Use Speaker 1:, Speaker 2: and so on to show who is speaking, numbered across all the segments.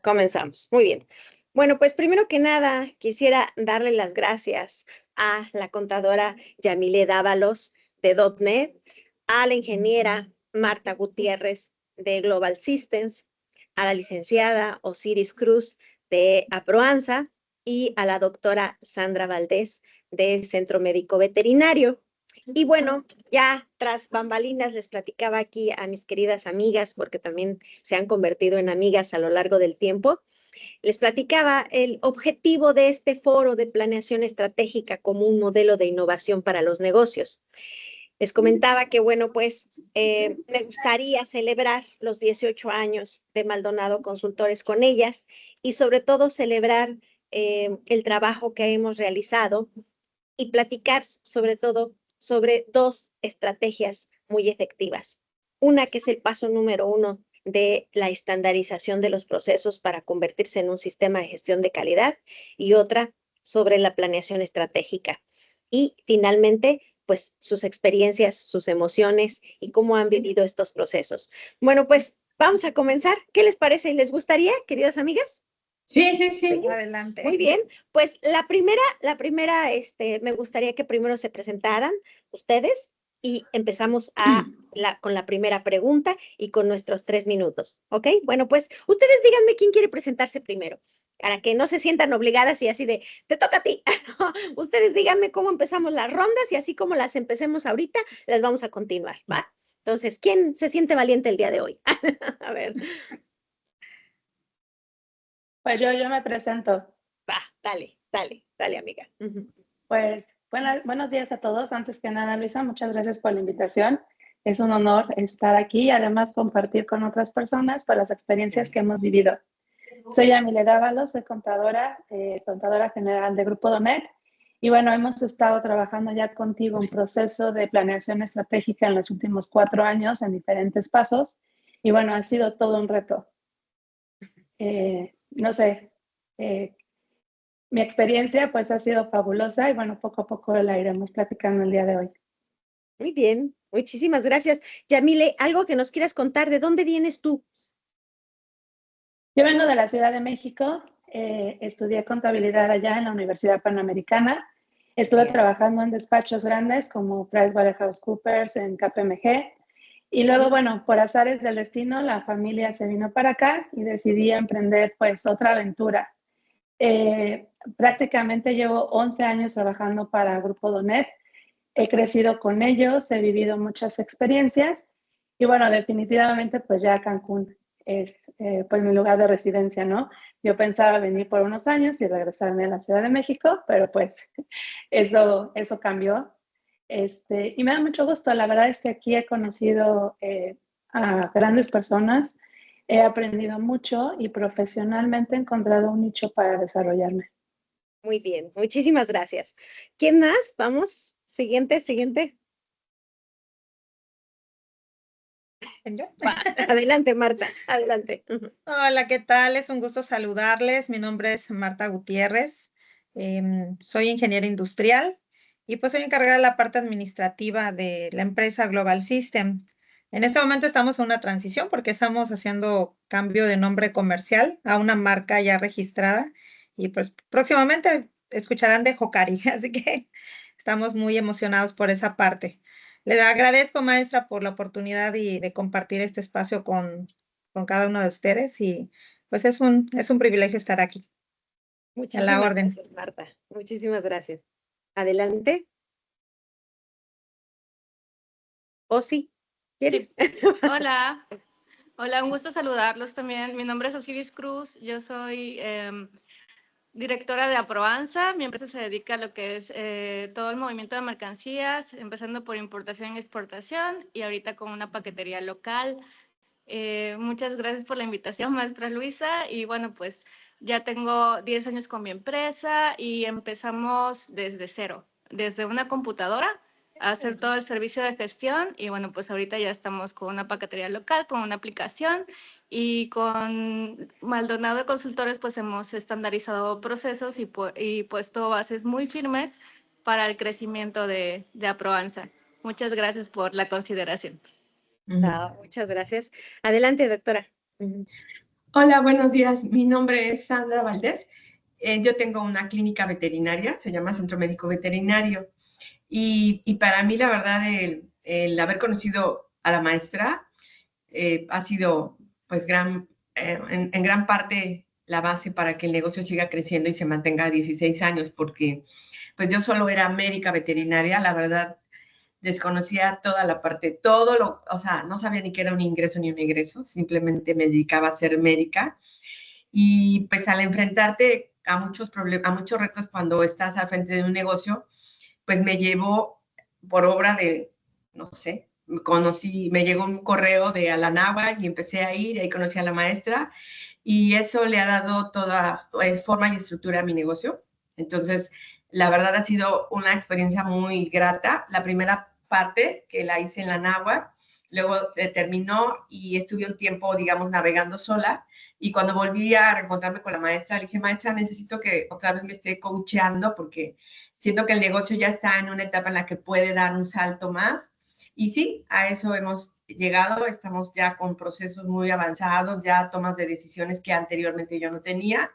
Speaker 1: Comenzamos. Muy bien. Bueno, pues primero que nada, quisiera darle las gracias a la contadora Yamile Dávalos de .NET, a la ingeniera Marta Gutiérrez de Global Systems, a la licenciada Osiris Cruz de Aproanza y a la doctora Sandra Valdés de Centro Médico Veterinario. Y bueno, ya tras bambalinas les platicaba aquí a mis queridas amigas, porque también se han convertido en amigas a lo largo del tiempo. Les platicaba el objetivo de este foro de planeación estratégica como un modelo de innovación para los negocios. Les comentaba que, bueno, pues me gustaría celebrar los 18 años de Maldonado Consultores con ellas y sobre todo celebrar el trabajo que hemos realizado y platicar sobre todo sobre dos estrategias muy efectivas. Una que es el paso número 1 de la estandarización de los procesos para convertirse en un sistema de gestión de calidad y otra sobre la planeación estratégica. Y finalmente, pues sus experiencias, sus emociones y cómo han vivido estos procesos. Bueno, pues vamos a comenzar. ¿Qué les parece? ¿Les gustaría, queridas amigas?
Speaker 2: Sí, adelante.
Speaker 1: Muy bien, pues la primera, me gustaría que primero se presentaran ustedes y empezamos con la primera pregunta y con nuestros 3 minutos, ¿ok? Bueno, pues ustedes díganme quién quiere presentarse primero, para que no se sientan obligadas y así de, te toca a ti. Ustedes díganme cómo empezamos las rondas y así como las empecemos ahorita, las vamos a continuar, ¿va? Entonces, ¿quién se siente valiente el día de hoy? A ver.
Speaker 2: Pues yo me presento.
Speaker 1: Va, dale, amiga.
Speaker 2: Pues buenos días a todos. Antes que nada, Luisa, muchas gracias por la invitación. Es un honor estar aquí y además compartir con otras personas por las experiencias que hemos vivido. Soy Yamile Dávalos, soy contadora general de Grupo Donet. Y bueno, hemos estado trabajando ya contigo un proceso de planeación estratégica en los últimos 4 años en diferentes pasos. Y bueno, ha sido todo un reto. No sé, mi experiencia pues ha sido fabulosa y bueno, poco a poco la iremos platicando el día de hoy.
Speaker 1: Muy bien, muchísimas gracias. Yamile, algo que nos quieras contar, ¿de dónde vienes tú?
Speaker 2: Yo vengo de la Ciudad de México, estudié contabilidad allá en la Universidad Panamericana. Estuve trabajando en despachos grandes como PricewaterhouseCoopers, en KPMG. Y luego, bueno, por azares del destino, la familia se vino para acá y decidí emprender pues otra aventura. Prácticamente llevo 11 años trabajando para Grupo Donet. He crecido con ellos, he vivido muchas experiencias y bueno, definitivamente pues ya Cancún es pues mi lugar de residencia, ¿no? Yo pensaba venir por unos años y regresarme a la Ciudad de México, pero pues eso cambió. Y me da mucho gusto, la verdad es que aquí he conocido a grandes personas, he aprendido mucho y profesionalmente he encontrado un nicho para desarrollarme.
Speaker 1: Muy bien, muchísimas gracias. ¿Quién más? Vamos, siguiente.
Speaker 3: ¿Yo?
Speaker 1: Adelante, Marta, adelante.
Speaker 3: Hola, ¿qué tal? Es un gusto saludarles. Mi nombre es Marta Gutiérrez. Soy ingeniera industrial y pues soy encargada de la parte administrativa de la empresa Global System. En este momento estamos en una transición porque estamos haciendo cambio de nombre comercial a una marca ya registrada y pues próximamente escucharán de Jocari, así que estamos muy emocionados por esa parte. Le agradezco, maestra, por la oportunidad de compartir este espacio con cada uno de ustedes y pues es un privilegio estar aquí. A la
Speaker 1: Muchísimas
Speaker 3: orden.
Speaker 1: gracias, Marta. Muchísimas gracias. Adelante. ¿O sí? ¿Quieres?
Speaker 4: Sí. Hola, un gusto saludarlos también. Mi nombre es Osiris Cruz, yo soy directora de Aproanza. Mi empresa se dedica a lo que es todo el movimiento de mercancías, empezando por importación y exportación y ahorita con una paquetería local. Muchas gracias por la invitación, maestra Luisa. Y bueno, pues ya tengo 10 años con mi empresa y empezamos desde cero, desde una computadora a hacer todo el servicio de gestión. Y bueno, pues ahorita ya estamos con una paquetería local, con una aplicación y con Maldonado Consultores pues hemos estandarizado procesos y puesto bases muy firmes para el crecimiento de Aproanza. Muchas gracias por la consideración.
Speaker 1: Muchas gracias. Adelante, doctora.
Speaker 5: Hola, buenos días. Mi nombre es Sandra Valdés. Yo tengo una clínica veterinaria, se llama Centro Médico Veterinario. Y para mí, la verdad, el haber conocido a la maestra ha sido, pues, en gran parte la base para que el negocio siga creciendo y se mantenga a 16 años, porque pues yo solo era médica veterinaria, la verdad, desconocía toda la parte, o sea, no sabía ni qué era un ingreso ni un egreso, simplemente me dedicaba a ser médica. Y pues al enfrentarte a muchos problemas, a muchos retos cuando estás al frente de un negocio, pues me llevó por obra de, no sé, me llegó un correo de Alanagua y empecé a ir, y ahí conocí a la maestra, y eso le ha dado toda forma y estructura a mi negocio. Entonces, la verdad ha sido una experiencia muy grata. La primera parte que la hice en la náhuatl, luego se terminó y estuve un tiempo, digamos, navegando sola. Y cuando volví a reencontrarme con la maestra, le dije, maestra, necesito que otra vez me esté coacheando porque siento que el negocio ya está en una etapa en la que puede dar un salto más. Y sí, a eso hemos llegado, estamos ya con procesos muy avanzados, ya tomas de decisiones que anteriormente yo no tenía,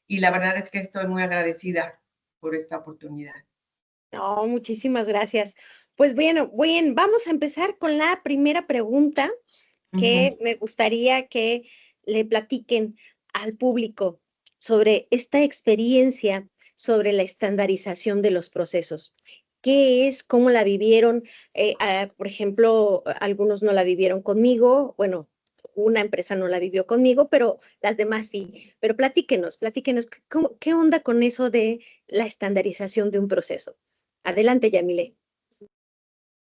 Speaker 5: y la verdad es que estoy muy agradecida por esta oportunidad.
Speaker 1: No, muchísimas gracias. Pues bueno, vamos a empezar con la primera pregunta que me gustaría que le platiquen al público sobre esta experiencia, sobre la estandarización de los procesos. ¿Qué es? ¿Cómo la vivieron? Por ejemplo, algunos no la vivieron conmigo, bueno, una empresa no la vivió conmigo, pero las demás sí. Pero platíquenos, ¿qué onda con eso de la estandarización de un proceso? Adelante, Yamile.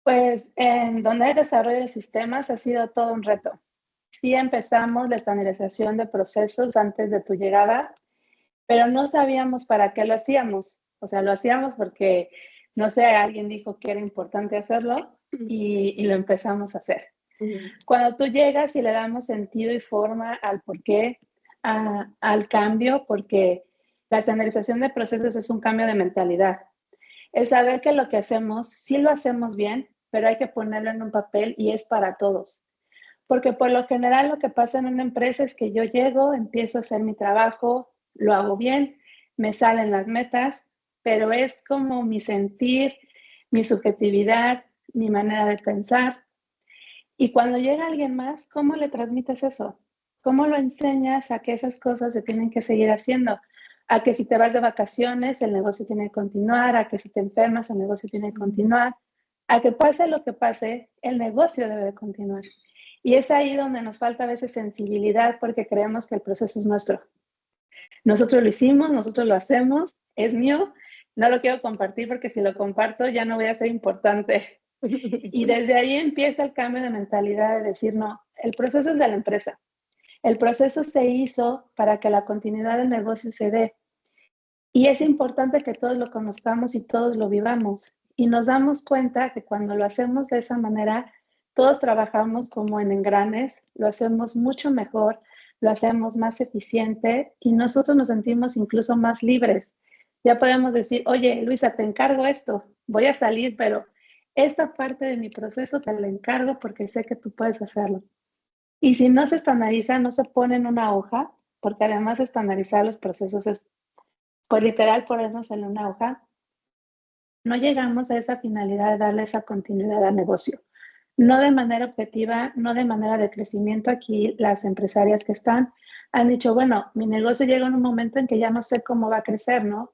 Speaker 2: Pues en donde hay desarrollo de sistemas ha sido todo un reto. Sí empezamos la estandarización de procesos antes de tu llegada, pero no sabíamos para qué lo hacíamos. O sea, lo hacíamos porque, no sé, alguien dijo que era importante hacerlo y lo empezamos a hacer. Cuando tú llegas y le damos sentido y forma al porqué, al cambio, porque la estandarización de procesos es un cambio de mentalidad. El saber que lo que hacemos, sí lo hacemos bien, pero hay que ponerlo en un papel y es para todos. Porque por lo general lo que pasa en una empresa es que yo llego, empiezo a hacer mi trabajo, lo hago bien, me salen las metas, pero es como mi sentir, mi subjetividad, mi manera de pensar. Y cuando llega alguien más, ¿cómo le transmites eso? ¿Cómo lo enseñas a que esas cosas se tienen que seguir haciendo? A que si te vas de vacaciones, el negocio tiene que continuar, a que si te enfermas, el negocio tiene que continuar, a que pase lo que pase, el negocio debe de continuar. Y es ahí donde nos falta a veces sensibilidad porque creemos que el proceso es nuestro. Nosotros lo hicimos, nosotros lo hacemos, es mío, no lo quiero compartir porque si lo comparto ya no voy a ser importante. Y desde ahí empieza el cambio de mentalidad de decir, no, el proceso es de la empresa. El proceso se hizo para que la continuidad del negocio se dé. Y es importante que todos lo conozcamos y todos lo vivamos. Y nos damos cuenta que cuando lo hacemos de esa manera, todos trabajamos como en engranes, lo hacemos mucho mejor, lo hacemos más eficiente y nosotros nos sentimos incluso más libres. Ya podemos decir, oye, Luisa, te encargo esto, voy a salir, pero esta parte de mi proceso te la encargo porque sé que tú puedes hacerlo. Y si no se estandariza, no se pone en una hoja, porque además estandarizar los procesos es, pues literal, ponernos en una hoja, no llegamos a esa finalidad de darle esa continuidad al negocio. No de manera objetiva, no de manera de crecimiento. Aquí las empresarias que están han dicho, bueno, mi negocio llega en un momento en que ya no sé cómo va a crecer, ¿no?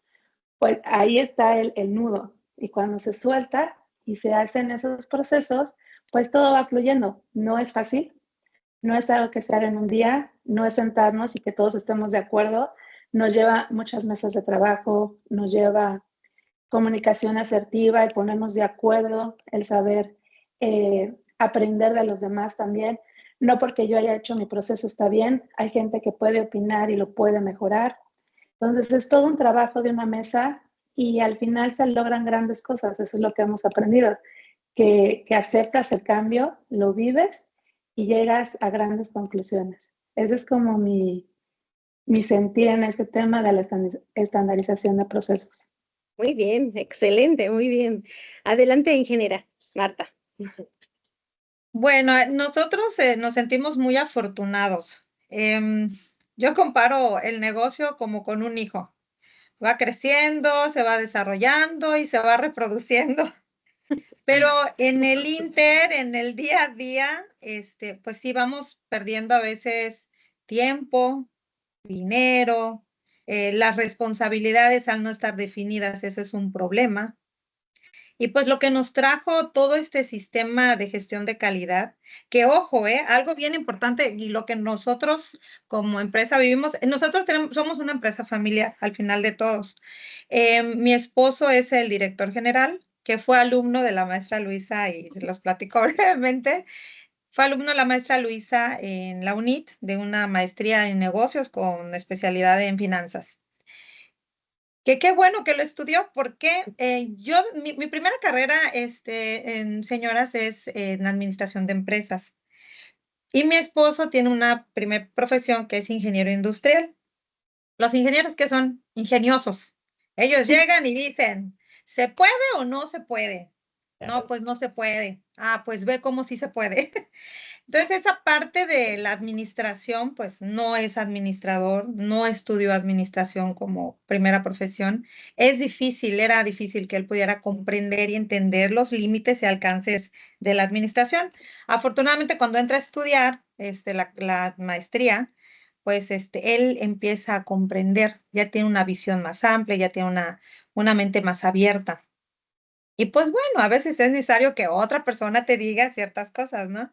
Speaker 2: Pues ahí está el nudo. Y cuando se suelta y se hacen esos procesos, pues todo va fluyendo. No es fácil, no es algo que se haga en un día, no es sentarnos y que todos estemos de acuerdo. Nos lleva muchas mesas de trabajo, nos lleva comunicación asertiva, el ponernos de acuerdo, el saber aprender de los demás también. No porque yo haya hecho mi proceso está bien, hay gente que puede opinar y lo puede mejorar. Entonces es todo un trabajo de una mesa y al final se logran grandes cosas, eso es lo que hemos aprendido, que aceptas el cambio, lo vives y llegas a grandes conclusiones. Ese es como mi sentir en este tema de la estandarización de procesos.
Speaker 1: Muy bien, excelente, muy bien. Adelante, ingeniera Marta.
Speaker 3: Bueno, nosotros nos sentimos muy afortunados. Yo comparo el negocio como con un hijo. Va creciendo, se va desarrollando y se va reproduciendo. Pero en el en el día a día, pues sí vamos perdiendo a veces tiempo, dinero, las responsabilidades al no estar definidas, eso es un problema. Y pues lo que nos trajo todo este sistema de gestión de calidad, que ojo, algo bien importante y lo que nosotros como empresa vivimos, nosotros somos una empresa familiar al final de todos. Mi esposo es el director general, que fue alumno de la maestra Luisa y se los platico brevemente. Fue alumno de la maestra Luisa en la UNIT de una maestría en negocios con especialidad en finanzas. Que qué bueno que lo estudió, porque mi primera carrera en señoras es en administración de empresas. Y mi esposo tiene una primera profesión que es ingeniero industrial. Los ingenieros que son ingeniosos. Ellos llegan y dicen, ¿se puede o no se puede? No, pues no se puede. Ah, pues ve cómo sí se puede. Entonces, esa parte de la administración, pues no es administrador, no estudió administración como primera profesión. Es difícil, era difícil que él pudiera comprender y entender los límites y alcances de la administración. Afortunadamente, cuando entra a estudiar la maestría, pues él empieza a comprender, ya tiene una visión más amplia, ya tiene una mente más abierta. Y pues bueno, a veces es necesario que otra persona te diga ciertas cosas, ¿no?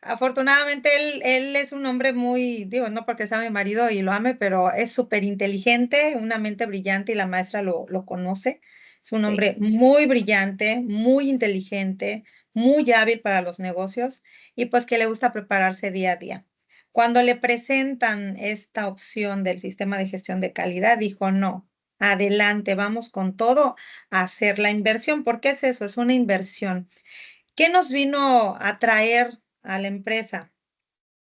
Speaker 3: Afortunadamente, él es un hombre muy, digo, no porque sea mi marido y lo ame, pero es súper inteligente, una mente brillante y la maestra lo conoce. Es un
Speaker 1: Sí.
Speaker 3: hombre muy brillante, muy inteligente, muy hábil para los negocios y pues que le gusta prepararse día a día. Cuando le presentan esta opción del sistema de gestión de calidad, dijo, no, adelante, vamos con todo a hacer la inversión. ¿Por qué es eso? Es una inversión. ¿Qué nos vino a traer a la empresa?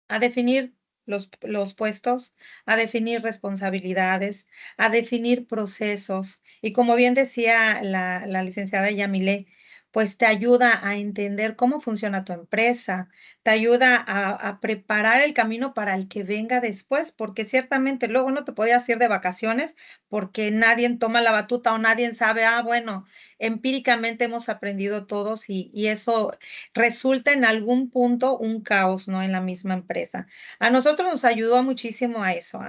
Speaker 3: A definir los puestos, a definir responsabilidades, a definir procesos. Y como bien decía la licenciada Yamile, pues te ayuda a entender cómo funciona tu empresa, te ayuda a preparar el camino para el que venga después, porque ciertamente luego no te podías ir de vacaciones porque nadie toma la batuta o nadie sabe, bueno, empíricamente hemos aprendido todos y eso resulta en algún punto un caos, ¿no? En la misma empresa. A nosotros nos ayudó muchísimo a eso,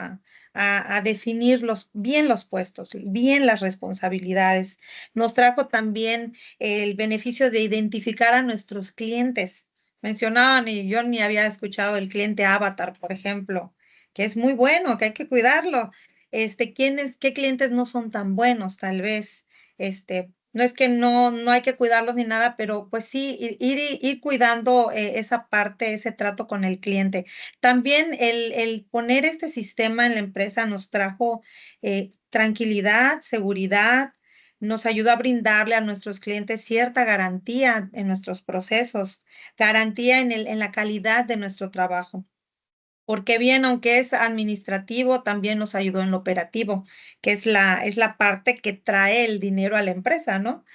Speaker 3: a definir bien los puestos, bien las responsabilidades. Nos trajo también el beneficio de identificar a nuestros clientes. Mencionaban, y yo ni había escuchado el cliente avatar, por ejemplo, que es muy bueno, que hay que cuidarlo. ¿Qué clientes no son tan buenos, tal vez? No es que no hay que cuidarlos ni nada, pero pues sí, ir cuidando esa parte, ese trato con el cliente. También el poner este sistema en la empresa nos trajo tranquilidad, seguridad, nos ayudó a brindarle a nuestros clientes cierta garantía en nuestros procesos, garantía en la calidad de nuestro trabajo. Porque bien, aunque es administrativo, también nos ayudó en lo operativo, que es la parte que trae el dinero a la empresa, ¿no?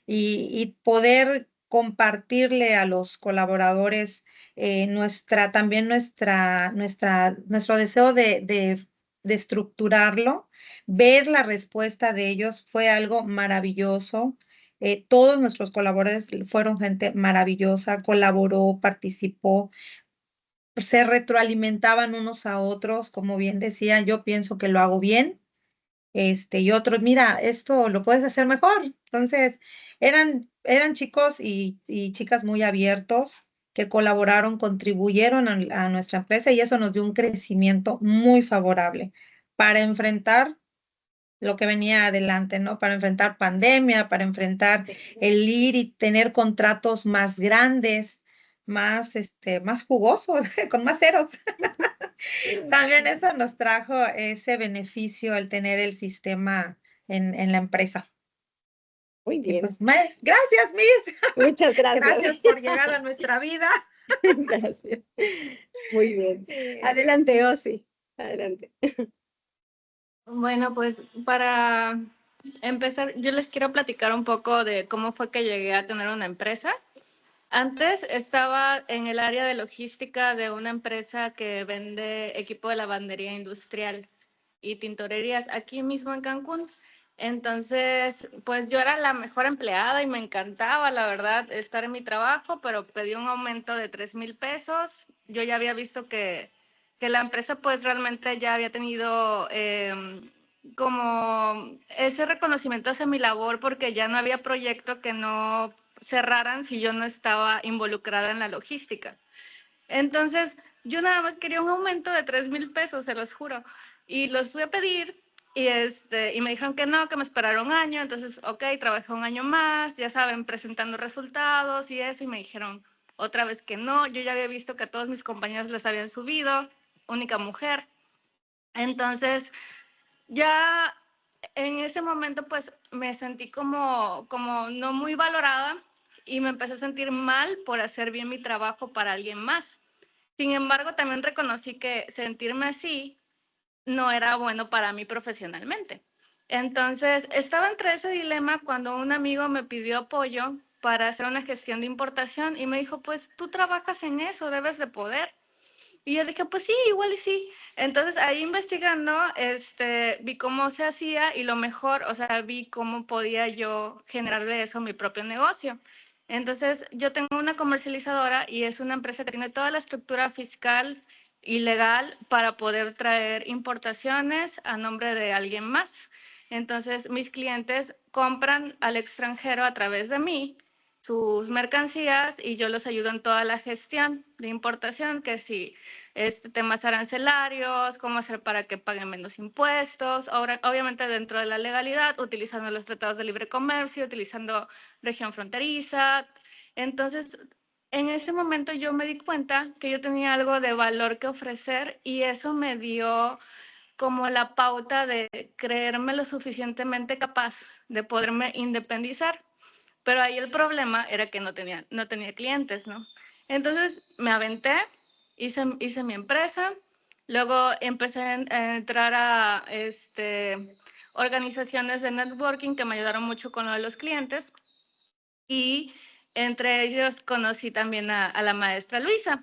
Speaker 3: Y poder compartirle a los colaboradores nuestro deseo de estructurarlo, ver la respuesta de ellos fue algo maravilloso. Todos nuestros colaboradores fueron gente maravillosa, colaboró, participó, se retroalimentaban unos a otros, como bien decía, yo pienso que lo hago bien, y otros, mira, esto lo puedes hacer mejor. Entonces, eran chicos y chicas muy abiertos que colaboraron, contribuyeron a nuestra empresa y eso nos dio un crecimiento muy favorable para enfrentar lo que venía adelante, ¿no? Para enfrentar pandemia, para enfrentar el ir y tener contratos más grandes, más jugosos, con más ceros. También eso nos trajo ese beneficio el tener el sistema en la empresa.
Speaker 1: Muy
Speaker 3: Y
Speaker 1: bien.
Speaker 3: pues, gracias, Miss.
Speaker 1: Muchas gracias.
Speaker 3: Gracias por llegar a nuestra vida.
Speaker 1: Gracias. Muy bien. Adelante, Osi. Adelante.
Speaker 4: Bueno, pues para empezar, yo les quiero platicar un poco de cómo fue que llegué a tener una empresa. Antes estaba en el área de logística de una empresa que vende equipo de lavandería industrial y tintorerías aquí mismo en Cancún. Entonces, pues yo era la mejor empleada y me encantaba, la verdad, estar en mi trabajo, pero pedí un aumento de 3,000 pesos. Yo ya había visto que la empresa pues realmente ya había tenido como ese reconocimiento hacia mi labor porque ya no había proyecto que no cerraran si yo no estaba involucrada en la logística. Entonces, yo nada más quería un aumento de 3,000 pesos, se los juro. Y los fui a pedir y me dijeron que no, que me esperara un año. Entonces, ok, trabajé un año más, ya saben, presentando resultados y eso. Y me dijeron otra vez que no. Yo ya había visto que a todos mis compañeros les habían subido, única mujer. Entonces, ya en ese momento pues me sentí como no muy valorada y me empecé a sentir mal por hacer bien mi trabajo para alguien más. Sin embargo, también reconocí que sentirme así no era bueno para mí profesionalmente. Entonces, estaba entre ese dilema cuando un amigo me pidió apoyo para hacer una gestión de importación y me dijo, pues tú trabajas en eso, debes de poder. Y yo dije, pues sí, igual y sí. Entonces ahí investigando, vi cómo se hacía y lo mejor, o sea, vi cómo podía yo generar de eso mi propio negocio. Entonces yo tengo una comercializadora y es una empresa que tiene toda la estructura fiscal y legal para poder traer importaciones a nombre de alguien más. Entonces mis clientes compran al extranjero a través de mí sus mercancías y yo los ayudo en toda la gestión de importación, que si temas arancelarios, cómo hacer para que paguen menos impuestos, obviamente dentro de la legalidad, utilizando los tratados de libre comercio, utilizando región fronteriza. Entonces, en ese momento yo me di cuenta que yo tenía algo de valor que ofrecer y eso me dio como la pauta de creerme lo suficientemente capaz de poderme independizar. Pero ahí el problema era que no tenía clientes, ¿no? Entonces me aventé, hice mi empresa, luego empecé a entrar a organizaciones de networking que me ayudaron mucho con lo de los clientes y entre ellos conocí también a la maestra Luisa.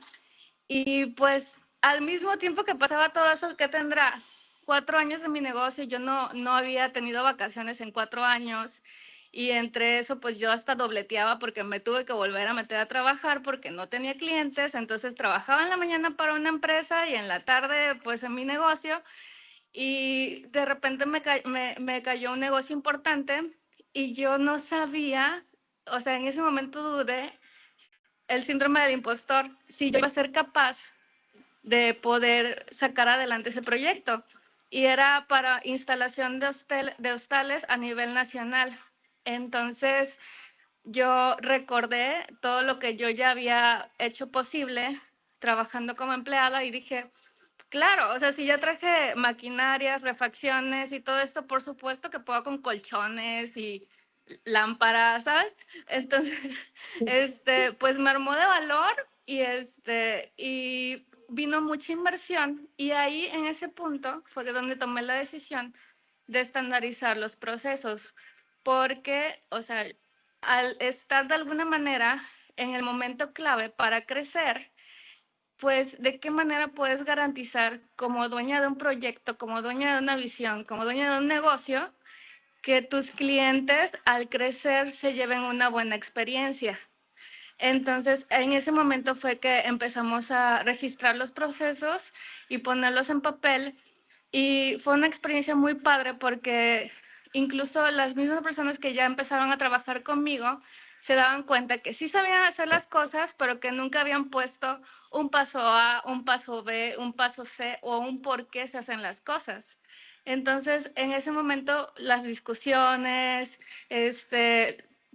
Speaker 4: Y pues al mismo tiempo que pasaba todo eso, que tendrá 4 años de mi negocio, yo no había tenido vacaciones en 4 años y entre eso pues yo hasta dobleteaba porque me tuve que volver a meter a trabajar porque no tenía clientes, entonces trabajaba en la mañana para una empresa y en la tarde pues en mi negocio y de repente me cayó un negocio importante y yo no sabía, o sea, en ese momento dudé el síndrome del impostor, si yo iba a ser capaz de poder sacar adelante ese proyecto. Y era para instalación de hostales a nivel nacional. Entonces, yo recordé todo lo que yo ya había hecho posible trabajando como empleada y dije, claro, o sea, si ya traje maquinarias, refacciones y todo esto, por supuesto que puedo con colchones y lámparas, ¿sabes? Entonces, pues me armó de valor y vino mucha inversión y ahí en ese punto fue donde tomé la decisión de estandarizar los procesos, porque, o sea, al estar de alguna manera en el momento clave para crecer, pues, ¿de qué manera puedes garantizar como dueña de un proyecto, como dueña de una visión, como dueña de un negocio, que tus clientes al crecer se lleven una buena experiencia? Entonces, en ese momento fue que empezamos a registrar los procesos y ponerlos en papel y fue una experiencia muy padre porque incluso las mismas personas que ya empezaron a trabajar conmigo se daban cuenta que sí sabían hacer las cosas, pero que nunca habían puesto un paso A, un paso B, un paso C o un por qué se hacen las cosas. Entonces, en ese momento, las discusiones,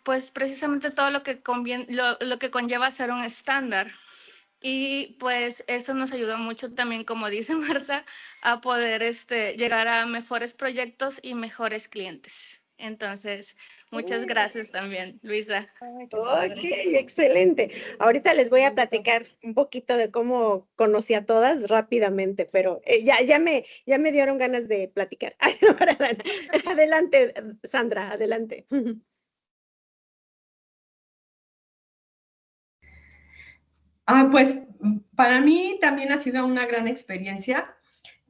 Speaker 4: pues precisamente todo lo que lo que conlleva ser un estándar. Y pues eso nos ayudó mucho también, como dice Marta, a poder llegar a mejores proyectos y mejores clientes. Entonces, muchas gracias también, Luisa.
Speaker 1: Ok, excelente. Ahorita les voy a platicar un poquito de cómo conocí a todas rápidamente, pero ya me dieron ganas de platicar. Adelante, Sandra, adelante.
Speaker 5: Pues para mí también ha sido una gran experiencia.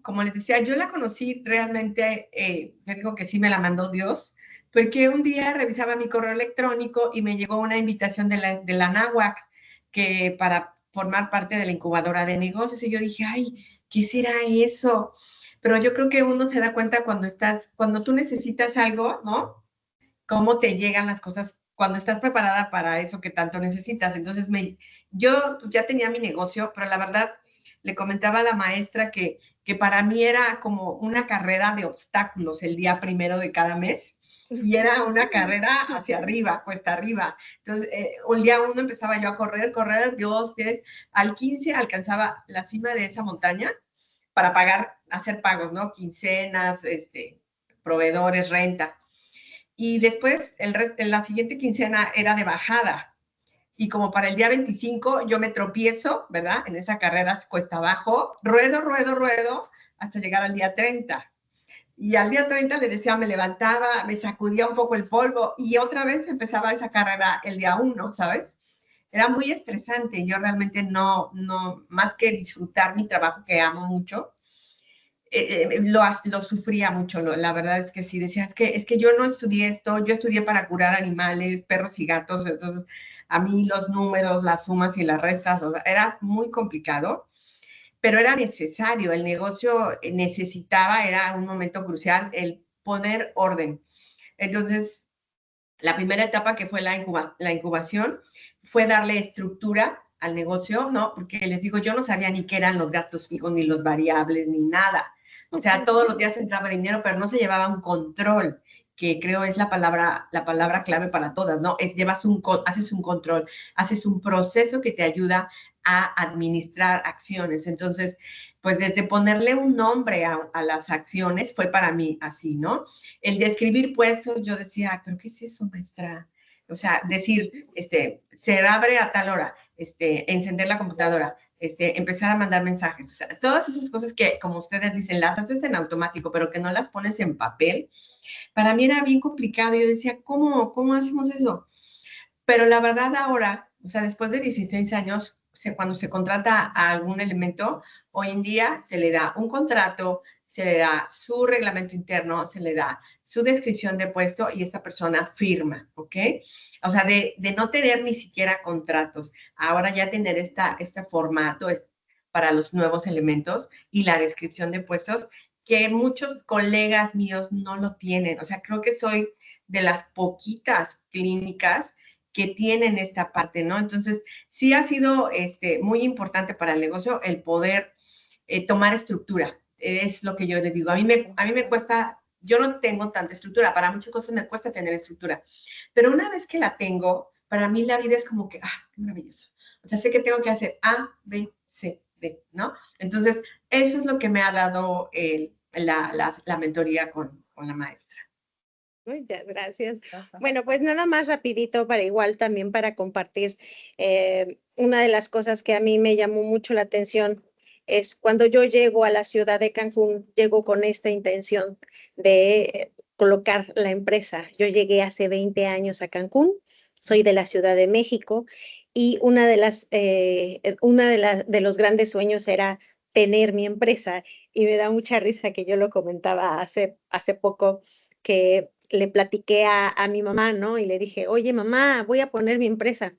Speaker 5: Como les decía, yo la conocí realmente, yo digo que sí me la mandó Dios, porque un día revisaba mi correo electrónico y me llegó una invitación de la NAWAC que para formar parte de la incubadora de negocios. Y yo dije, ay, ¿qué será eso? Pero yo creo que uno se da cuenta cuando tú necesitas algo, ¿no? Cómo te llegan las cosas cuando estás preparada para eso que tanto necesitas. Entonces, yo ya tenía mi negocio, pero la verdad le comentaba a la maestra que para mí era como una carrera de obstáculos el día primero de cada mes. Y era una carrera hacia arriba, cuesta arriba. Entonces, el día 1 empezaba yo a correr, 2, 10, al 15 alcanzaba la cima de esa montaña para pagar, hacer pagos, ¿no? Quincenas, proveedores, renta. Y después, la siguiente quincena era de bajada. Y como para el día 25 yo me tropiezo, ¿verdad? En esa carrera cuesta abajo, ruedo, hasta llegar al día 30. Y al día 30 le decía, me levantaba, me sacudía un poco el polvo y otra vez empezaba esa carrera el día 1, ¿sabes? Era muy estresante. Yo realmente no, más que disfrutar mi trabajo que amo mucho, lo sufría mucho, la verdad es que sí, decía, es que yo no estudié esto, yo estudié para curar animales, perros y gatos, entonces a mí los números, las sumas y las restas, o sea, era muy complicado, pero era necesario, el negocio necesitaba, era un momento crucial, el poner orden. Entonces, la primera etapa que fue la incubación fue darle estructura al negocio, ¿no? Porque les digo, yo no sabía ni qué eran los gastos fijos, ni los variables, ni nada. O sea, todos los días entraba dinero, pero no se llevaba un control, que creo es la palabra clave para todas, ¿no? Haces un control, haces un proceso que te ayuda a administrar acciones. Entonces, pues desde ponerle un nombre a las acciones fue para mí así, ¿no? El de escribir puestos, yo decía, ¿pero qué es eso, maestra? O sea, decir, se abre a tal hora, encender la computadora, empezar a mandar mensajes, o sea, todas esas cosas que, como ustedes dicen, las haces en automático, pero que no las pones en papel, para mí era bien complicado. Yo decía, ¿cómo hacemos eso? Pero la verdad ahora, o sea, después de 16 años, cuando se contrata a algún elemento, hoy en día se le da un contrato, se le da su reglamento interno, se le da su descripción de puesto y esta persona firma, ¿ok? O sea, de no tener ni siquiera contratos, ahora ya tener este formato para los nuevos elementos y la descripción de puestos que muchos colegas míos no lo tienen. O sea, creo que soy de las poquitas clínicas que tienen esta parte, ¿no? Entonces, sí ha sido muy importante para el negocio el poder tomar estructura. Es lo que yo les digo. A mí me cuesta, yo no tengo tanta estructura, para muchas cosas me cuesta tener estructura, pero una vez que la tengo, para mí la vida es como que, qué maravilloso. O sea, sé que tengo que hacer A, B, C, D, ¿no? Entonces, eso es lo que me ha dado la mentoría con la maestra.
Speaker 1: Muchas gracias. Bueno, pues nada más rapidito para igual también para compartir. Una de las cosas que a mí me llamó mucho la atención es cuando yo llego a la ciudad de Cancún, llego con esta intención de colocar la empresa. Yo llegué hace 20 años a Cancún, soy de la Ciudad de México y una de los grandes sueños era tener mi empresa y me da mucha risa que yo lo comentaba hace poco que le platiqué a mi mamá, ¿no? Y le dije, oye, mamá, voy a poner mi empresa,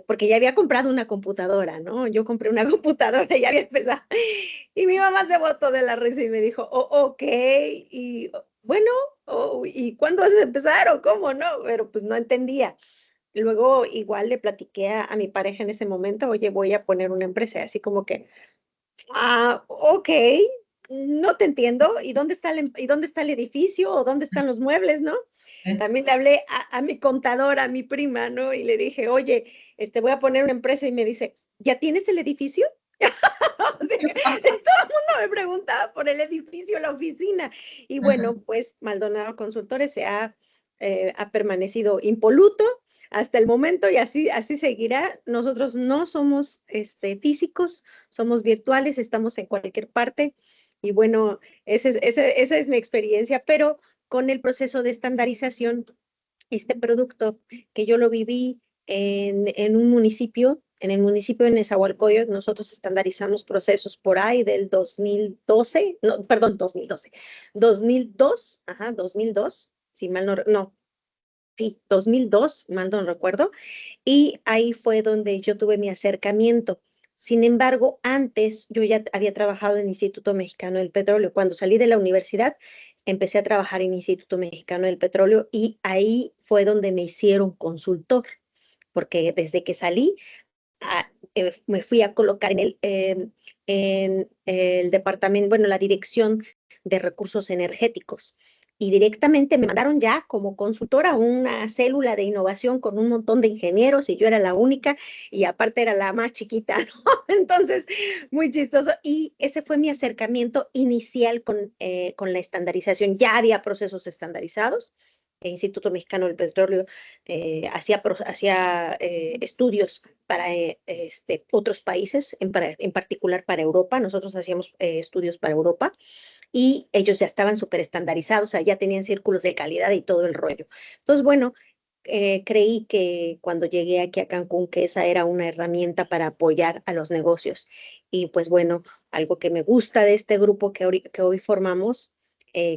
Speaker 1: porque ya había comprado una computadora, ¿no? Yo compré una computadora y ya había empezado. Y mi mamá se botó de la risa y me dijo, ok, y bueno, ¿y cuándo vas a empezar o cómo, no? Pero pues no entendía. Luego igual le platiqué a mi pareja en ese momento, oye, voy a poner una empresa, así como que, ok, no te entiendo. ¿Y dónde está el edificio o dónde están los muebles, no? También le hablé a mi contadora, a mi prima, ¿no? Y le dije, oye, voy a poner una empresa y me dice, ¿ya tienes el edificio? O sea, todo el mundo me preguntaba por el edificio, la oficina. Y bueno, pues Maldonado Consultores ha permanecido impoluto hasta el momento y así seguirá. Nosotros no somos físicos, somos virtuales, estamos en cualquier parte. Y bueno, esa es mi experiencia, pero con el proceso de estandarización, este producto que yo lo viví en un municipio En el municipio de Nezahualcóyotl nosotros estandarizamos procesos por ahí del 2012, no, perdón, 2012, 2002, ajá, 2002, si mal no, sí, 2002, mal no recuerdo, y ahí fue donde yo tuve mi acercamiento. Sin embargo, antes yo ya había trabajado en el Instituto Mexicano del Petróleo. Cuando salí de la universidad, empecé a trabajar en el Instituto Mexicano del Petróleo y ahí fue donde me hicieron consultor, porque desde que salí me fui a colocar en el departamento, bueno, la dirección de recursos energéticos. Y directamente me mandaron ya como consultora a una célula de innovación con un montón de ingenieros y yo era la única y aparte era la más chiquita, ¿no? Entonces, muy chistoso. Y ese fue mi acercamiento inicial con la estandarización. Ya había procesos estandarizados. El Instituto Mexicano del Petróleo hacía estudios para otros países, en particular para Europa. Nosotros hacíamos estudios para Europa y ellos ya estaban súper estandarizados, o sea, ya tenían círculos de calidad y todo el rollo. Entonces, bueno, creí que cuando llegué aquí a Cancún, que esa era una herramienta para apoyar a los negocios. Y pues bueno, algo que me gusta de este grupo que hoy formamos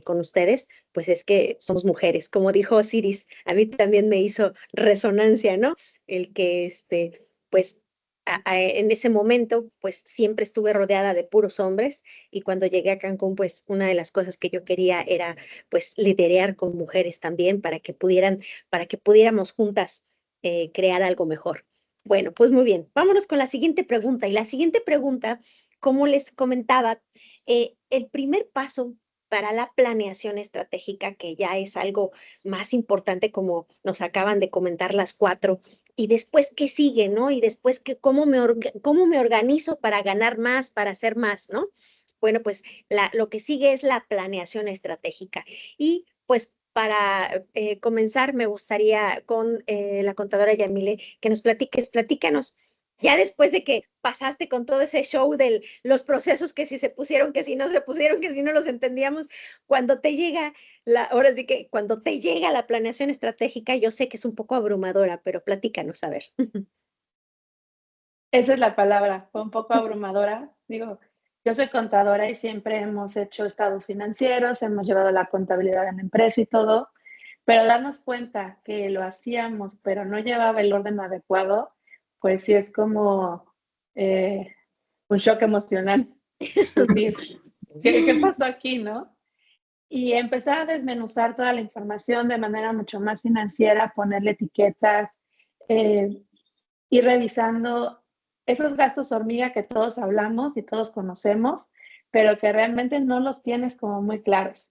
Speaker 1: con ustedes, pues es que somos mujeres. Como dijo Osiris, a mí también me hizo resonancia, ¿no? El que, pues, en ese momento, pues siempre estuve rodeada de puros hombres y cuando llegué a Cancún, pues una de las cosas que yo quería era, pues, liderear con mujeres también para que pudiéramos juntas crear algo mejor. Bueno, pues muy bien, vámonos con la siguiente pregunta. Y la siguiente pregunta, como les comentaba, el primer paso para la planeación estratégica, que ya es algo más importante, como nos acaban de comentar las cuatro, y después qué sigue, ¿no? Y después cómo me organizo para ganar más, para hacer más, ¿no? Bueno, pues lo que sigue es la planeación estratégica. Y pues para comenzar, me gustaría con la contadora Yamile que nos platícanos, ya después de que pasaste con todo ese show de los procesos, que si se pusieron, que si no se pusieron, que si no los entendíamos, cuando te llega ahora sí que cuando te llega la planeación estratégica, yo sé que es un poco abrumadora, pero platícanos, a ver.
Speaker 2: Esa es la palabra, fue un poco abrumadora. Digo, yo soy contadora y siempre hemos hecho estados financieros, hemos llevado la contabilidad en la empresa y todo, pero darnos cuenta que lo hacíamos, pero no llevaba el orden adecuado, pues sí es como un shock emocional. Decir, ¿qué pasó aquí, no? Y empezar a desmenuzar toda la información de manera mucho más financiera, ponerle etiquetas, ir revisando esos gastos hormiga que todos hablamos y todos conocemos, pero que realmente no los tienes como muy claros.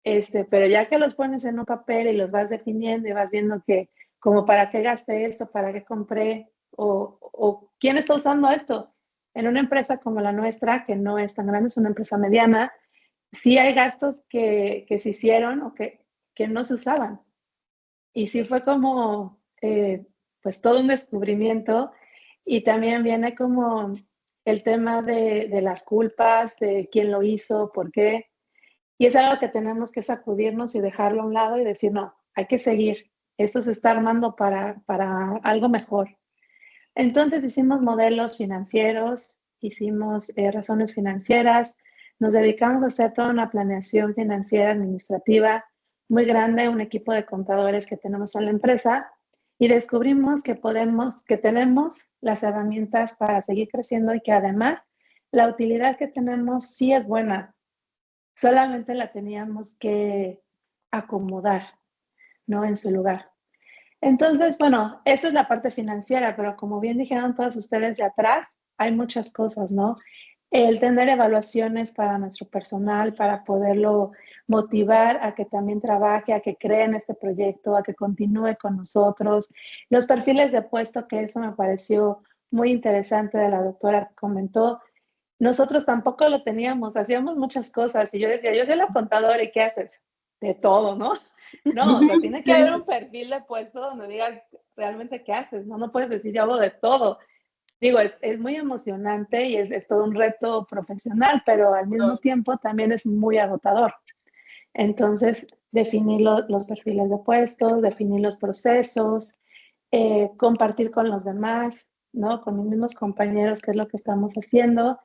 Speaker 2: Pero ya que los pones en un papel y los vas definiendo y vas viendo que como para qué gasté esto, para qué compré o quién está usando esto. En una empresa como la nuestra, que no es tan grande, es una empresa mediana, sí hay gastos que se hicieron o que no se usaban. Y sí fue como, pues todo un descubrimiento y también viene como el tema de las culpas, de quién lo hizo, por qué. Y es algo que tenemos que sacudirnos y dejarlo a un lado y decir, no, hay que seguir. Esto se está armando para algo mejor. Entonces hicimos modelos financieros, hicimos razones financieras, nos dedicamos a hacer toda una planeación financiera administrativa muy grande, un equipo de contadores que tenemos en la empresa y descubrimos que tenemos las herramientas para seguir creciendo y que además la utilidad que tenemos sí es buena, solamente la teníamos que acomodar, ¿no? En su lugar. Entonces, bueno, esta es la parte financiera, pero como bien dijeron todos ustedes de atrás, hay muchas cosas, ¿no? El tener evaluaciones para nuestro personal, para poderlo motivar a que también trabaje, a que cree en este proyecto, a que continúe con nosotros. Los perfiles de puesto, que eso me pareció muy interesante de la doctora que comentó. Nosotros tampoco lo teníamos, hacíamos muchas cosas y yo decía, yo soy la contadora y ¿qué haces? De todo, ¿no? No, o sea, tiene que haber un perfil de puesto donde digas realmente qué haces, ¿no? No puedes decir yo hago de todo. Digo, es muy emocionante y es todo un reto profesional, pero al mismo tiempo también es muy agotador. Entonces, definir los perfiles de puestos, definir los procesos, compartir con los demás. ¿no? Con mis mismos compañeros, qué es lo que estamos haciendo.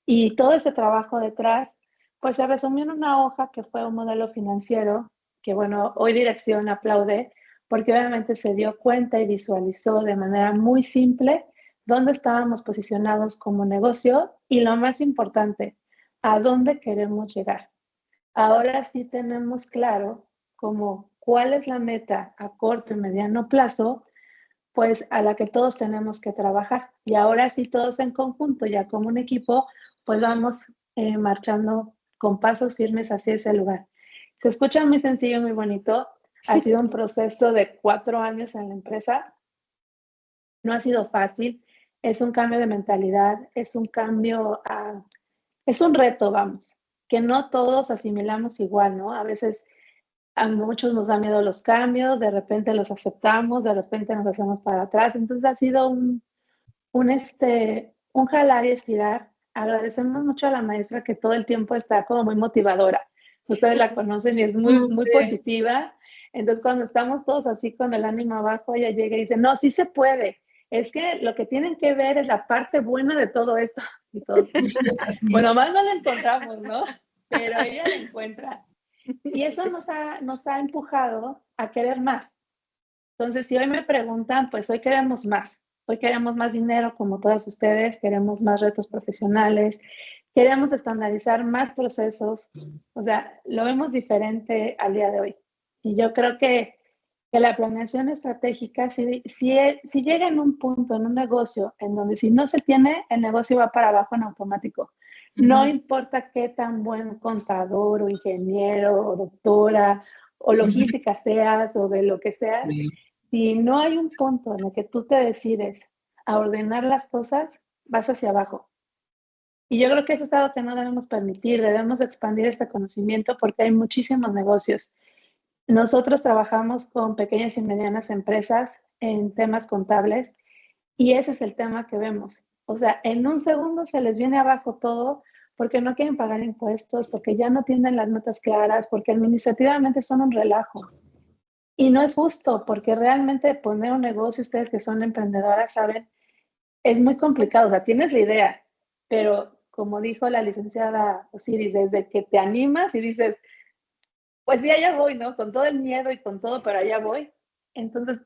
Speaker 2: Y todo ese trabajo detrás, pues se resumió en una hoja que fue un modelo financiero, que bueno, hoy dirección aplaude, porque obviamente se dio cuenta y visualizó de manera muy simple dónde estábamos posicionados como negocio y lo más importante, a dónde queremos llegar. Ahora sí tenemos claro como cuál es la meta a corto y mediano plazo, pues a la que todos tenemos que trabajar. Y ahora sí todos en conjunto, ya como un equipo, pues vamos marchando con pasos firmes hacia ese lugar. Se escucha muy sencillo, muy bonito. Ha sido un proceso de 4 años en la empresa. No ha sido fácil. Es un cambio de mentalidad, es un cambio es un reto, vamos, que no todos asimilamos igual, ¿no? A veces a muchos nos da miedo los cambios, de repente los aceptamos, de repente nos hacemos para atrás. Entonces ha sido un jalar y estirar. Agradecemos mucho a la maestra que todo el tiempo está como muy motivadora. Ustedes la conocen y es muy
Speaker 5: Sí.
Speaker 2: positiva. Entonces cuando estamos todos así con el ánimo abajo, ella llega y dice, no, sí se puede. Es que lo que tienen que ver es la parte buena de todo esto. Y todos,
Speaker 5: Sí.
Speaker 2: bueno, más no la encontramos, ¿no? Pero ella la encuentra. Y eso nos ha empujado a querer más. Entonces, si hoy me preguntan, pues hoy queremos más. Hoy queremos más dinero, como todas ustedes, queremos más retos profesionales, queremos estandarizar más procesos. O sea, lo vemos diferente al día de hoy. Y yo creo que la planeación estratégica, si llega en un punto, en un negocio, en donde si no se tiene, el negocio va para abajo en automático. No importa qué tan buen contador o ingeniero o doctora o logística seas o de lo que seas, si no hay un punto en el que tú te decides a ordenar las cosas, vas hacia abajo. Y yo creo que eso es algo que no debemos permitir, debemos expandir este conocimiento porque hay muchísimos negocios. Nosotros trabajamos con pequeñas y medianas empresas en temas contables y ese es el tema que vemos. O sea, en un segundo se les viene abajo todo porque no quieren pagar impuestos, porque ya no tienen las notas claras, porque administrativamente son un relajo. Y no es justo, porque realmente poner un negocio, ustedes que son emprendedoras saben, es muy complicado. O sea, tienes la idea, pero como dijo la licenciada Osiris, desde que te animas y dices, pues sí, allá voy, ¿no? Con todo el miedo y con todo, pero allá voy. Entonces,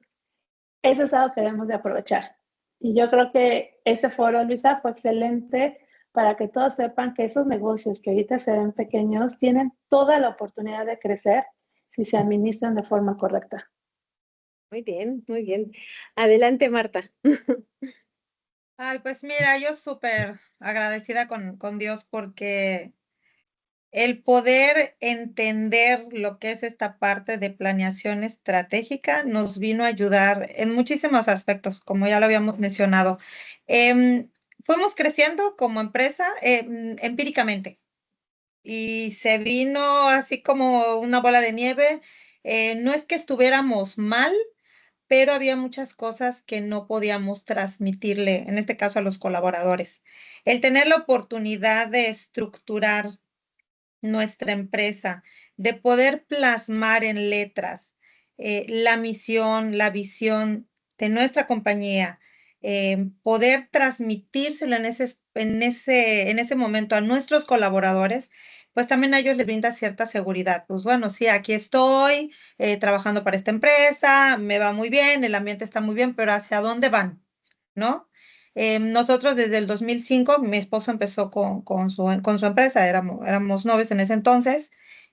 Speaker 2: eso es algo que debemos de aprovechar. Y yo creo que este foro, Luisa, fue excelente para que todos sepan que esos negocios que ahorita se ven pequeños tienen toda la oportunidad de crecer si se administran de forma correcta.
Speaker 1: Muy bien, muy bien. Adelante, Marta.
Speaker 3: Ay, pues mira, yo súper agradecida con Dios porque el poder entender lo que es esta parte de planeación estratégica nos vino a ayudar en muchísimos aspectos, como ya lo habíamos mencionado. Fuimos creciendo como empresa empíricamente y se vino así como una bola de nieve. No es que estuviéramos mal, pero había muchas cosas que no podíamos transmitirle, en este caso a los colaboradores. El tener la oportunidad de estructurar nuestra empresa, de poder plasmar en letras la misión, la visión de nuestra compañía, poder transmitírselo en ese momento a nuestros colaboradores, pues también a ellos les brinda cierta seguridad. Pues bueno, sí, aquí estoy trabajando para esta empresa, me va muy bien, el ambiente está muy bien, pero ¿hacia dónde van? ¿No? Nosotros desde el 2005, mi esposo empezó con su empresa, éramos novios en ese entonces,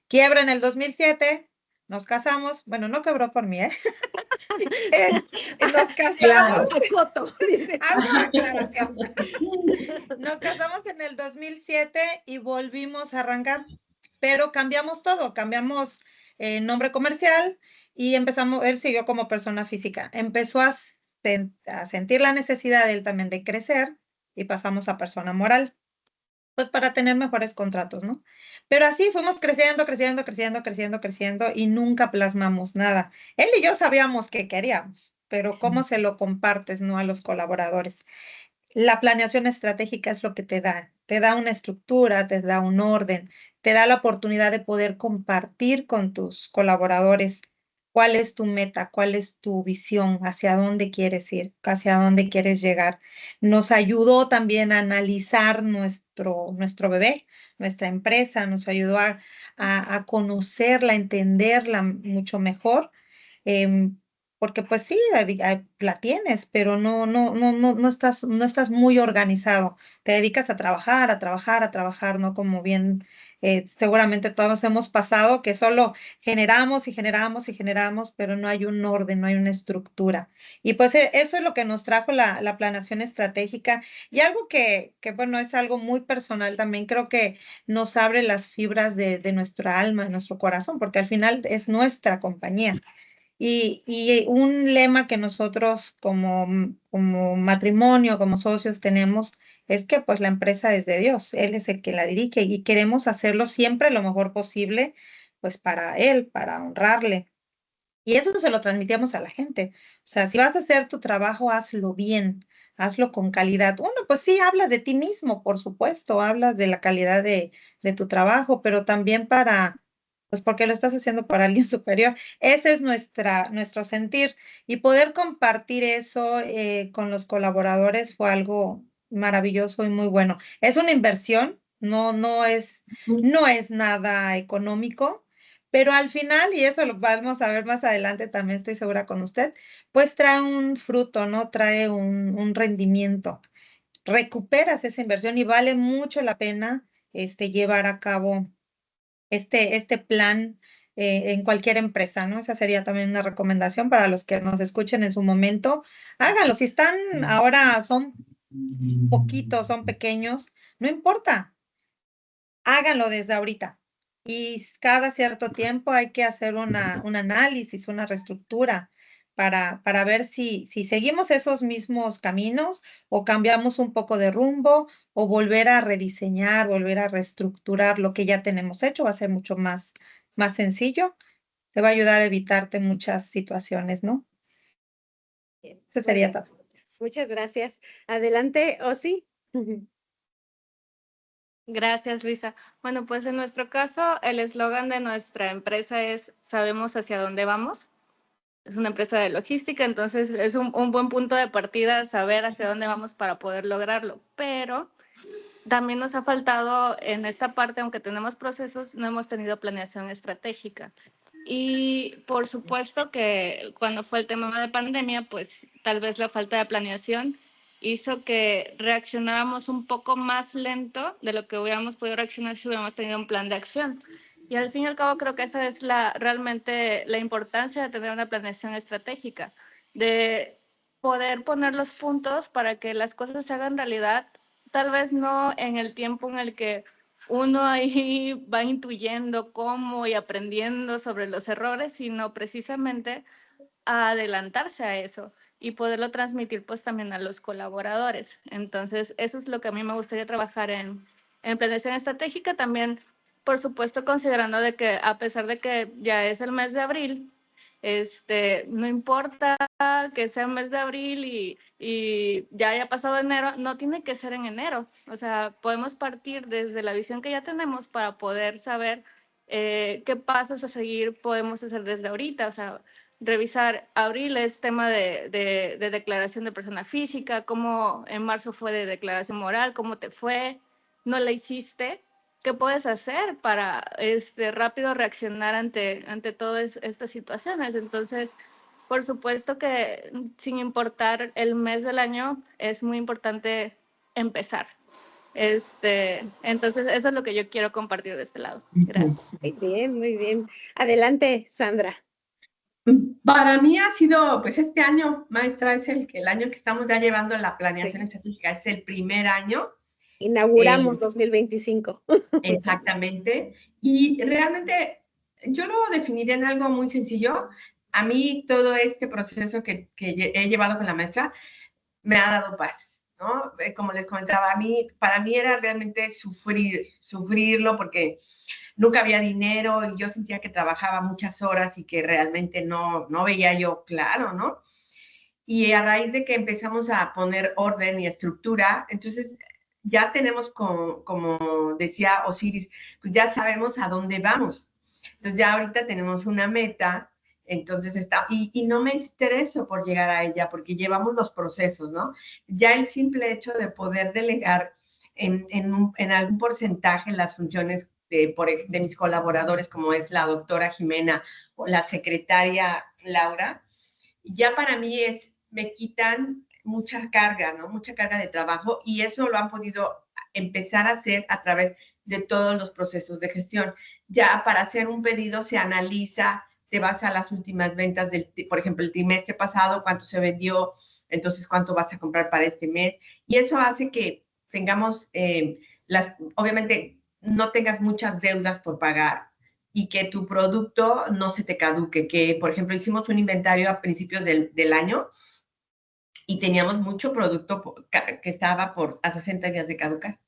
Speaker 3: quiebra en el 2007, nos casamos, bueno, no quebró por mí, ¿eh? Nos casamos,
Speaker 1: Coto, dice.
Speaker 3: hago aclaración, nos casamos en el 2007 y volvimos a arrancar, pero cambiamos todo, cambiamos nombre comercial y empezamos, él siguió como persona física, empezó a sentir la necesidad de él también de crecer y pasamos a persona moral, pues para tener mejores contratos, ¿no? Pero así fuimos creciendo, creciendo, creciendo, creciendo, creciendo y nunca plasmamos nada. Él y yo sabíamos que queríamos, pero ¿cómo se lo compartes, no, a los colaboradores? La planeación estratégica es lo que te da una estructura, te da un orden, te da la oportunidad de poder compartir con tus colaboradores ¿Cuál es tu meta? ¿Cuál es tu visión? ¿Hacia dónde quieres ir? ¿Hacia dónde quieres llegar? Nos ayudó también a analizar nuestro bebé, nuestra empresa, nos ayudó a conocerla, a entenderla mucho mejor. em, Porque pues sí, la tienes, pero no estás muy organizado. Te dedicas a trabajar, a trabajar, a trabajar, ¿no? Como bien seguramente todos hemos pasado, que solo generamos y generamos y generamos, pero no hay un orden, no hay una estructura. Y pues eso es lo que nos trajo la planeación estratégica y algo bueno, es algo muy personal también, creo que nos abre las fibras de nuestra alma, de nuestro corazón, porque al final es nuestra compañía. Y un lema que nosotros como matrimonio, como socios tenemos, es que pues la empresa es de Dios, Él es el que la dirige y queremos hacerlo siempre lo mejor posible, pues para Él, para honrarle. Y eso se lo transmitimos a la gente. O sea, si vas a hacer tu trabajo, hazlo bien, hazlo con calidad. Bueno, pues sí, hablas de ti mismo, por supuesto, hablas de la calidad de tu trabajo, pero también pues porque lo estás haciendo para alguien superior. Ese es nuestro sentir. Y poder compartir eso con los colaboradores fue algo maravilloso y muy bueno. Es una inversión, no es nada económico, pero al final, y eso lo vamos a ver más adelante, también estoy segura con usted, pues trae un fruto, ¿no? Trae un rendimiento. Recuperas esa inversión y vale mucho la pena llevar a cabo este plan en cualquier empresa, ¿no? Esa sería también una recomendación para los que nos escuchen en su momento. Háganlo. Si están ahora, son poquitos, son pequeños, no importa, háganlo desde ahorita. Y cada cierto tiempo hay que hacer un análisis, una reestructura para ver si seguimos esos mismos caminos o cambiamos un poco de rumbo o volver a rediseñar, volver a reestructurar lo que ya tenemos hecho. Va a ser mucho más sencillo. Te va a ayudar a evitarte muchas situaciones, ¿no?
Speaker 1: Bien,
Speaker 3: Eso
Speaker 1: muy
Speaker 3: sería
Speaker 1: bien.
Speaker 3: todo.
Speaker 1: Muchas gracias. Adelante, Osi.
Speaker 4: Gracias, Luisa. Bueno, pues en nuestro caso, el eslogan de nuestra empresa es "Sabemos hacia dónde vamos". Es una empresa de logística, entonces es un buen punto de partida saber hacia dónde vamos para poder lograrlo. Pero también nos ha faltado en esta parte, aunque tenemos procesos, no hemos tenido planeación estratégica. Y por supuesto que cuando fue el tema de pandemia, pues tal vez la falta de planeación hizo que reaccionáramos un poco más lento de lo que hubiéramos podido reaccionar si hubiéramos tenido un plan de acción. Y al fin y al cabo creo que esa es realmente la importancia de tener una planeación estratégica, de poder poner los puntos para que las cosas se hagan realidad, tal vez no en el tiempo en el que uno ahí va intuyendo cómo y aprendiendo sobre los errores, sino precisamente a adelantarse a eso y poderlo transmitir pues también a los colaboradores. Entonces, eso es lo que a mí me gustaría trabajar en planeación estratégica, también, por supuesto, considerando de que a pesar de que ya es el mes de abril, no importa que sea el mes de abril y ya haya pasado enero, no tiene que ser en enero. O sea, podemos partir desde la visión que ya tenemos para poder saber qué pasos a seguir podemos hacer desde ahorita. O sea, revisar abril es tema de declaración de persona física, cómo en marzo fue de declaración moral, cómo te fue, no la hiciste. ¿Qué puedes hacer para rápido reaccionar ante todas estas situaciones? Entonces, por supuesto que sin importar el mes del año, es muy importante empezar. Entonces, eso es lo que yo quiero compartir de este lado. Gracias.
Speaker 1: Muy bien, muy bien. Adelante, Sandra.
Speaker 5: Para mí ha sido, pues este año, maestra, es el año que estamos ya llevando la planeación estratégica, es el primer año.
Speaker 1: Inauguramos 2025.
Speaker 5: Exactamente. Y realmente yo lo definiría en algo muy sencillo. A mí todo este proceso que he llevado con la maestra me ha dado paz, ¿no? Como les comentaba, para mí era realmente sufrirlo porque nunca había dinero y yo sentía que trabajaba muchas horas y que realmente no veía yo claro, ¿no? Y a raíz de que empezamos a poner orden y estructura, entonces ya tenemos, como decía Osiris, pues ya sabemos a dónde vamos. Entonces ya ahorita tenemos una meta Entonces y no me estreso por llegar a ella, porque llevamos los procesos, ¿no? Ya el simple hecho de poder delegar en algún porcentaje las funciones de mis colaboradores, como es la doctora Jimena o la secretaria Laura, ya para mí me quitan mucha carga, ¿no? Mucha carga de trabajo, y eso lo han podido empezar a hacer a través de todos los procesos de gestión. Ya para hacer un pedido se analiza, te vas a las últimas ventas por ejemplo, el trimestre pasado, cuánto se vendió, entonces cuánto vas a comprar para este mes, y eso hace que tengamos, obviamente, no tengas muchas deudas por pagar y que tu producto no se te caduque, que, por ejemplo, hicimos un inventario a principios del año y teníamos mucho producto que estaba a 60 días de caducar,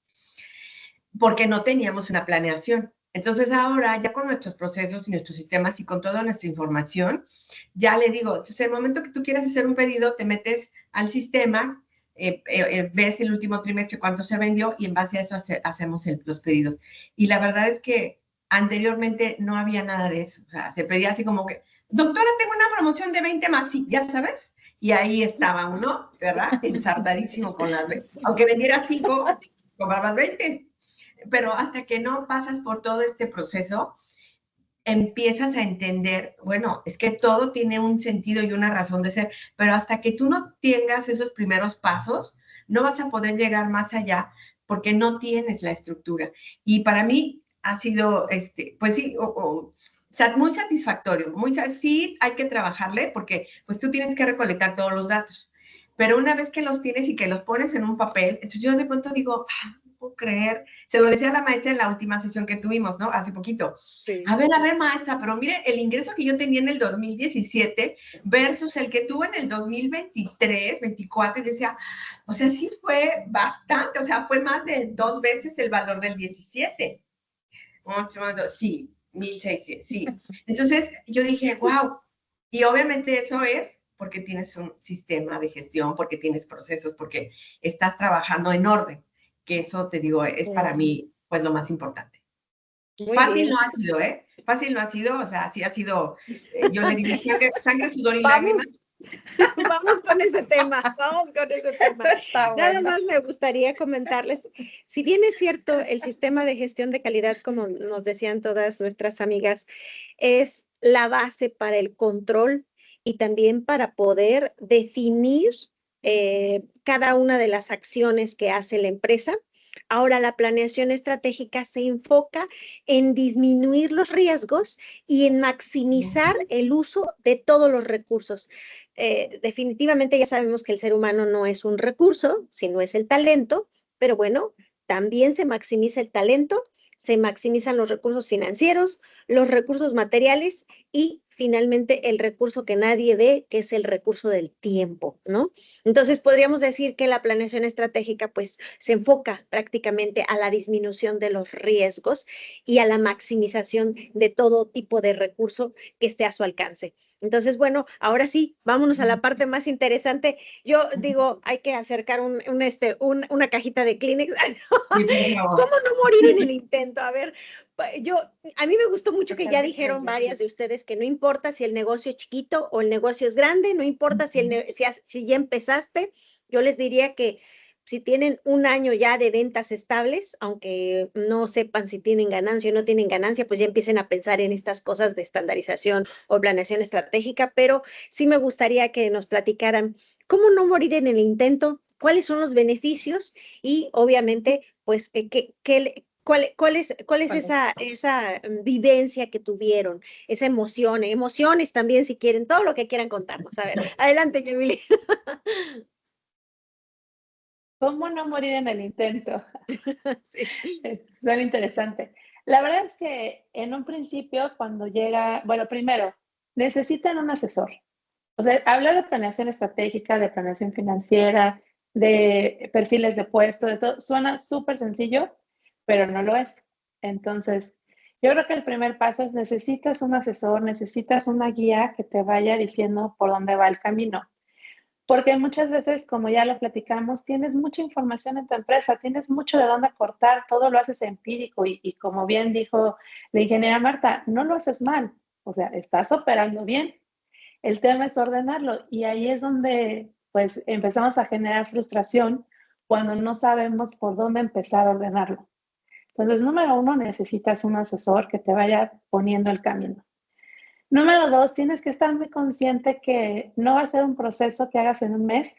Speaker 5: porque no teníamos una planeación. Entonces ahora, ya con nuestros procesos y nuestros sistemas y con toda nuestra información, ya le digo, entonces el momento que tú quieras hacer un pedido, te metes al sistema, ves el último trimestre cuánto se vendió y en base a eso hacemos los pedidos. Y la verdad es que anteriormente no había nada de eso. O sea, se pedía así como que, doctora, tengo una promoción de 20 más, sí, ya sabes. Y ahí estaba uno, ¿verdad? Ensartadísimo con las 20. Aunque vendiera 5, comprabas 20. Pero hasta que no pasas por todo este proceso, empiezas a entender, bueno, es que todo tiene un sentido y una razón de ser, pero hasta que tú no tengas esos primeros pasos, no vas a poder llegar más allá porque no tienes la estructura. Y para mí ha sido, pues sí, muy satisfactorio, sí hay que trabajarle porque pues tú tienes que recolectar todos los datos, pero una vez que los tienes y que los pones en un papel, entonces yo de pronto digo, no puedo creer, se lo decía a la maestra en la última sesión que tuvimos, ¿no? Hace poquito. Sí. A ver, maestra, pero mire, el ingreso que yo tenía en el 2017 versus el que tuve en el 2023, 24, y decía, o sea, sí fue bastante, o sea, fue más de 2 veces el valor del 17. Sí, 1,600, sí. Entonces yo dije, wow, y obviamente eso es porque tienes un sistema de gestión, porque tienes procesos, porque estás trabajando en orden, que eso, te digo, es para mí, pues, lo más importante. Muy fácil bien. No ha sido, ¿eh? Fácil no ha sido, o sea, sí ha sido, yo le digo, sangre, sudor y lágrimas.
Speaker 1: Vamos con ese tema, Nada más me gustaría comentarles, si bien es cierto, el sistema de gestión de calidad, como nos decían todas nuestras amigas, es la base para el control y también para poder definir cada una de las acciones que hace la empresa. Ahora, la planeación estratégica se enfoca en disminuir los riesgos y en maximizar el uso de todos los recursos. Definitivamente ya sabemos que el ser humano no es un recurso, sino es el talento, pero bueno, también se maximiza el talento, se maximizan los recursos financieros, los recursos materiales y finalmente el recurso que nadie ve, que es el recurso del tiempo, ¿no? Entonces podríamos decir que la planeación estratégica pues se enfoca prácticamente a la disminución de los riesgos y a la maximización de todo tipo de recurso que esté a su alcance. Entonces, bueno, ahora sí, vámonos a la parte más interesante. Yo digo, hay que acercar una cajita de Kleenex. ¿Cómo no morir en el intento? A ver, a mí me gustó mucho que ya dijeron varias de ustedes que no importa si el negocio es chiquito o el negocio es grande, no importa si ya empezaste, yo les diría que si tienen un año ya de ventas estables, aunque no sepan si tienen ganancia o no tienen ganancia, pues ya empiecen a pensar en estas cosas de estandarización o planeación estratégica, pero sí me gustaría que nos platicaran cómo no morir en el intento, cuáles son los beneficios y obviamente, pues, ¿cuál es esa vivencia que tuvieron, esa emociones también si quieren, todo lo que quieran contarnos? A ver, adelante, Yamile.
Speaker 2: ¿Cómo no morir en el intento? Sí. Suena interesante. La verdad es que en un principio, cuando llega, bueno, primero, necesitan un asesor. O sea, habla de planeación estratégica, de planeación financiera, de perfiles de puesto, de todo. Suena súper sencillo, pero no lo es. Entonces, yo creo que el primer paso es necesitas un asesor, necesitas una guía que te vaya diciendo por dónde va el camino. Porque muchas veces, como ya lo platicamos, tienes mucha información en tu empresa, tienes mucho de dónde cortar, todo lo haces empírico y como bien dijo la ingeniera Marta, no lo haces mal, o sea, estás operando bien, El tema es ordenarlo y ahí es donde pues empezamos a generar frustración cuando no sabemos por dónde empezar a ordenarlo. Entonces, número 1, necesitas un asesor que te vaya poniendo el camino. Número 2, tienes que estar muy consciente que no va a ser un proceso que hagas en un mes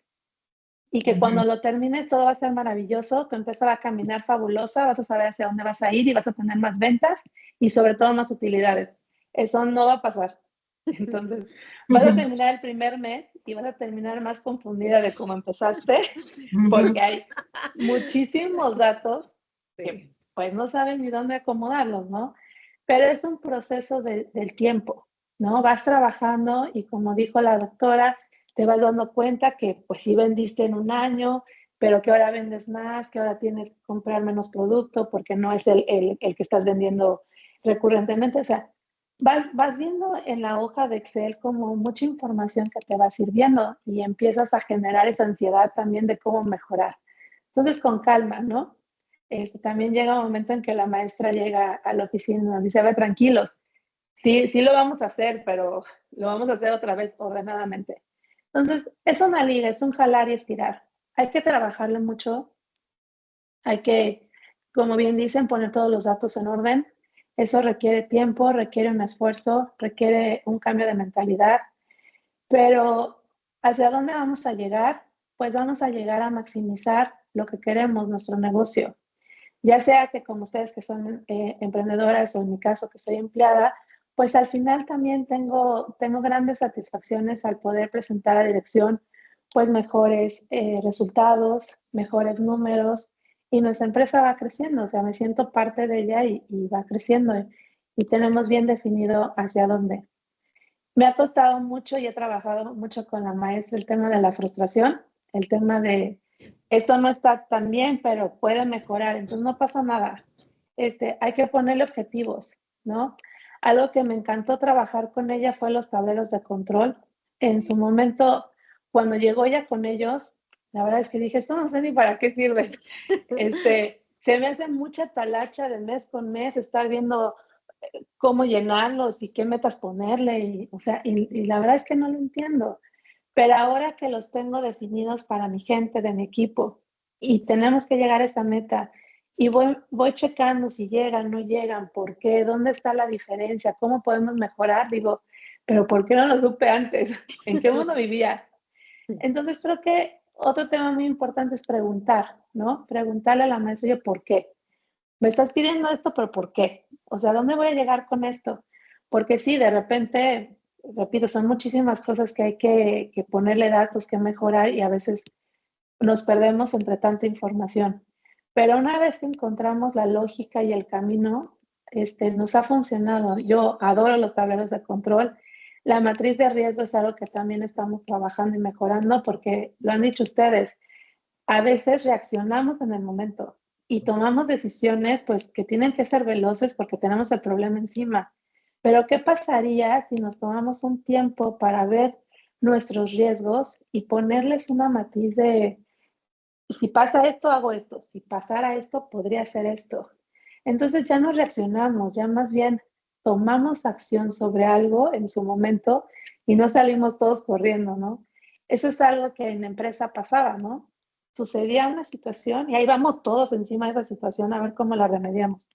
Speaker 2: y que cuando lo termines todo va a ser maravilloso, tu empresa va a caminar fabulosa, vas a saber hacia dónde vas a ir y vas a tener más ventas y sobre todo más utilidades. Eso no va a pasar. Entonces, vas a terminar el primer mes y vas a terminar más confundida de cómo empezaste, porque hay muchísimos datos que pues no sabes ni dónde acomodarlos, ¿no? Pero es un proceso del tiempo, ¿no? Vas trabajando y como dijo la doctora, te vas dando cuenta que pues sí vendiste en un año, pero que ahora vendes más, que ahora tienes que comprar menos producto porque no es el que estás vendiendo recurrentemente. O sea, vas viendo en la hoja de Excel como mucha información que te va sirviendo y empiezas a generar esa ansiedad también de cómo mejorar. Entonces, con calma, ¿no? También llega un momento en que la maestra llega a la oficina y nos dice, a ver, tranquilos, sí, sí lo vamos a hacer, pero lo vamos a hacer otra vez ordenadamente. Entonces, es una liga, es un jalar y estirar. Hay que trabajarlo mucho, hay que, como bien dicen, poner todos los datos en orden. Eso requiere tiempo, requiere un esfuerzo, requiere un cambio de mentalidad, pero ¿hacia dónde vamos a llegar? Pues vamos a llegar a maximizar lo que queremos, nuestro negocio. Ya sea que como ustedes que son emprendedoras o en mi caso que soy empleada, pues al final también tengo grandes satisfacciones al poder presentar a dirección pues mejores resultados, mejores números y nuestra empresa va creciendo, o sea, me siento parte de ella y va creciendo y tenemos bien definido hacia dónde. Me ha costado mucho y he trabajado mucho con la maestra el tema de la frustración, el tema de esto no está tan bien, pero puede mejorar, entonces no pasa nada. Hay que ponerle objetivos, ¿no? Algo que me encantó trabajar con ella fue los tableros de control. En su momento, cuando llegó ella con ellos, la verdad es que dije, esto no sé ni para qué sirve. Se me hace mucha talacha de mes con mes estar viendo cómo llenarlos y qué metas ponerle, y la verdad es que no lo entiendo. Pero ahora que los tengo definidos para mi gente, de mi equipo, y tenemos que llegar a esa meta, y voy checando si llegan, no llegan, por qué, dónde está la diferencia, cómo podemos mejorar, digo, pero ¿por qué no lo supe antes? ¿En qué mundo vivía? Entonces creo que otro tema muy importante es preguntar, ¿no? Preguntarle a la maestra, ¿por qué? Me estás pidiendo esto, pero ¿por qué? O sea, ¿dónde voy a llegar con esto? Porque sí, de repente, repito, son muchísimas cosas que hay que ponerle datos, que mejorar y a veces nos perdemos entre tanta información. Pero una vez que encontramos la lógica y el camino, nos ha funcionado. Yo adoro los tableros de control. La matriz de riesgo es algo que también estamos trabajando y mejorando porque lo han dicho ustedes, a veces reaccionamos en el momento y tomamos decisiones pues que tienen que ser veloces porque tenemos el problema encima. Pero ¿qué pasaría si nos tomamos un tiempo para ver nuestros riesgos y ponerles una matiz de si pasa esto, hago esto, si pasara esto, podría hacer esto? Entonces ya no reaccionamos, ya más bien tomamos acción sobre algo en su momento y no salimos todos corriendo, ¿no? Eso es algo que en la empresa pasaba, ¿no? Sucedía una situación y ahí vamos todos encima de esa situación a ver cómo la remediamos.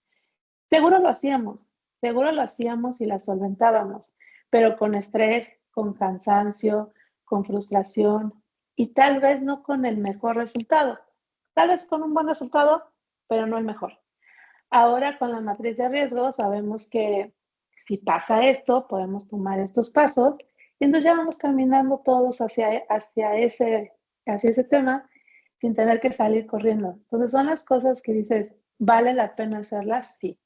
Speaker 2: Seguro lo hacíamos y la solventábamos, pero con estrés, con cansancio, con frustración y tal vez no con el mejor resultado. Tal vez con un buen resultado, pero no el mejor. Ahora con la matriz de riesgo sabemos que si pasa esto, podemos tomar estos pasos y entonces ya vamos caminando todos hacia ese tema sin tener que salir corriendo. Entonces son las cosas que dices, ¿vale la pena hacerlas? Sí.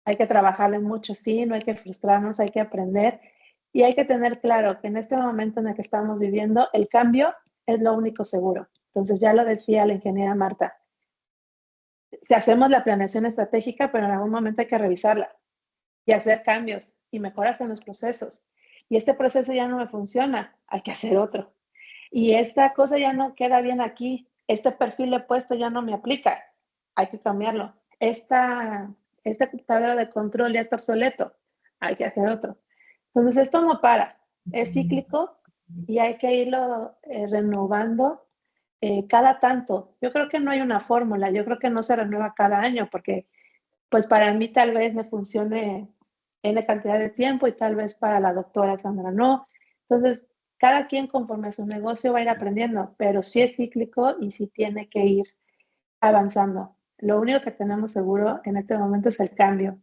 Speaker 2: Hay que trabajarle mucho, sí, no hay que frustrarnos, hay que aprender y hay que tener claro que en este momento en el que estamos viviendo, el cambio es lo único seguro. Entonces ya lo decía la ingeniera Marta, si hacemos la planeación estratégica, pero en algún momento hay que revisarla y hacer cambios y mejoras en los procesos. Y este proceso ya no me funciona, hay que hacer otro. Y esta cosa ya no queda bien aquí, este perfil de puesto ya no me aplica, hay que cambiarlo. Este tablero de control ya está obsoleto, hay que hacer otro. Entonces, esto no para, es cíclico y hay que irlo renovando cada tanto. Yo creo que no hay una fórmula, yo creo que no se renueva cada año porque pues para mí tal vez me funcione en la cantidad de tiempo y tal vez para la doctora Sandra no. Entonces, cada quien conforme a su negocio va a ir aprendiendo, pero sí es cíclico y sí tiene que ir avanzando. Lo único que tenemos seguro en este momento es el cambio.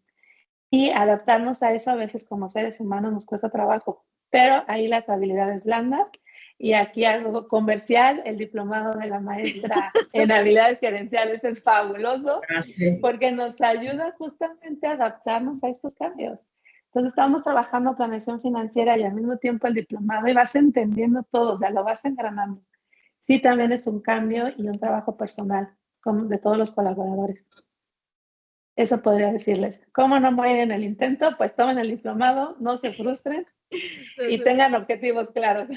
Speaker 2: Y adaptarnos a eso a veces como seres humanos nos cuesta trabajo, pero ahí las habilidades blandas y aquí algo comercial, el diplomado de la maestra en habilidades gerenciales es fabuloso porque nos ayuda justamente a adaptarnos a estos cambios. Entonces estamos trabajando planeación financiera y al mismo tiempo el diplomado y vas entendiendo todo, o sea, lo vas engranando. Sí, también es un cambio y un trabajo personal de todos los colaboradores. Eso podría decirles. ¿Cómo no mueren en el intento? Pues tomen el diplomado, no se frustren y tengan objetivos claros.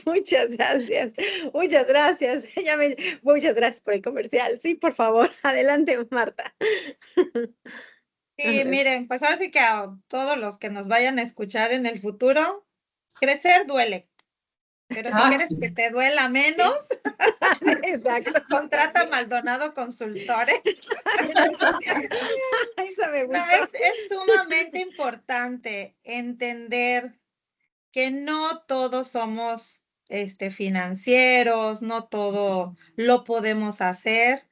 Speaker 1: Muchas gracias, muchas gracias. Muchas gracias por el comercial. Sí, por favor, adelante, Marta.
Speaker 3: Sí, miren, pues ahora sí que a todos los que nos vayan a escuchar en el futuro, crecer duele. Pero si quieres que te duela menos,
Speaker 1: exacto.
Speaker 3: Contrata a Maldonado Consultores.
Speaker 1: Eso me
Speaker 3: No,
Speaker 1: gustó.
Speaker 3: es sumamente importante entender que no todos somos financieros, no todo lo podemos hacer.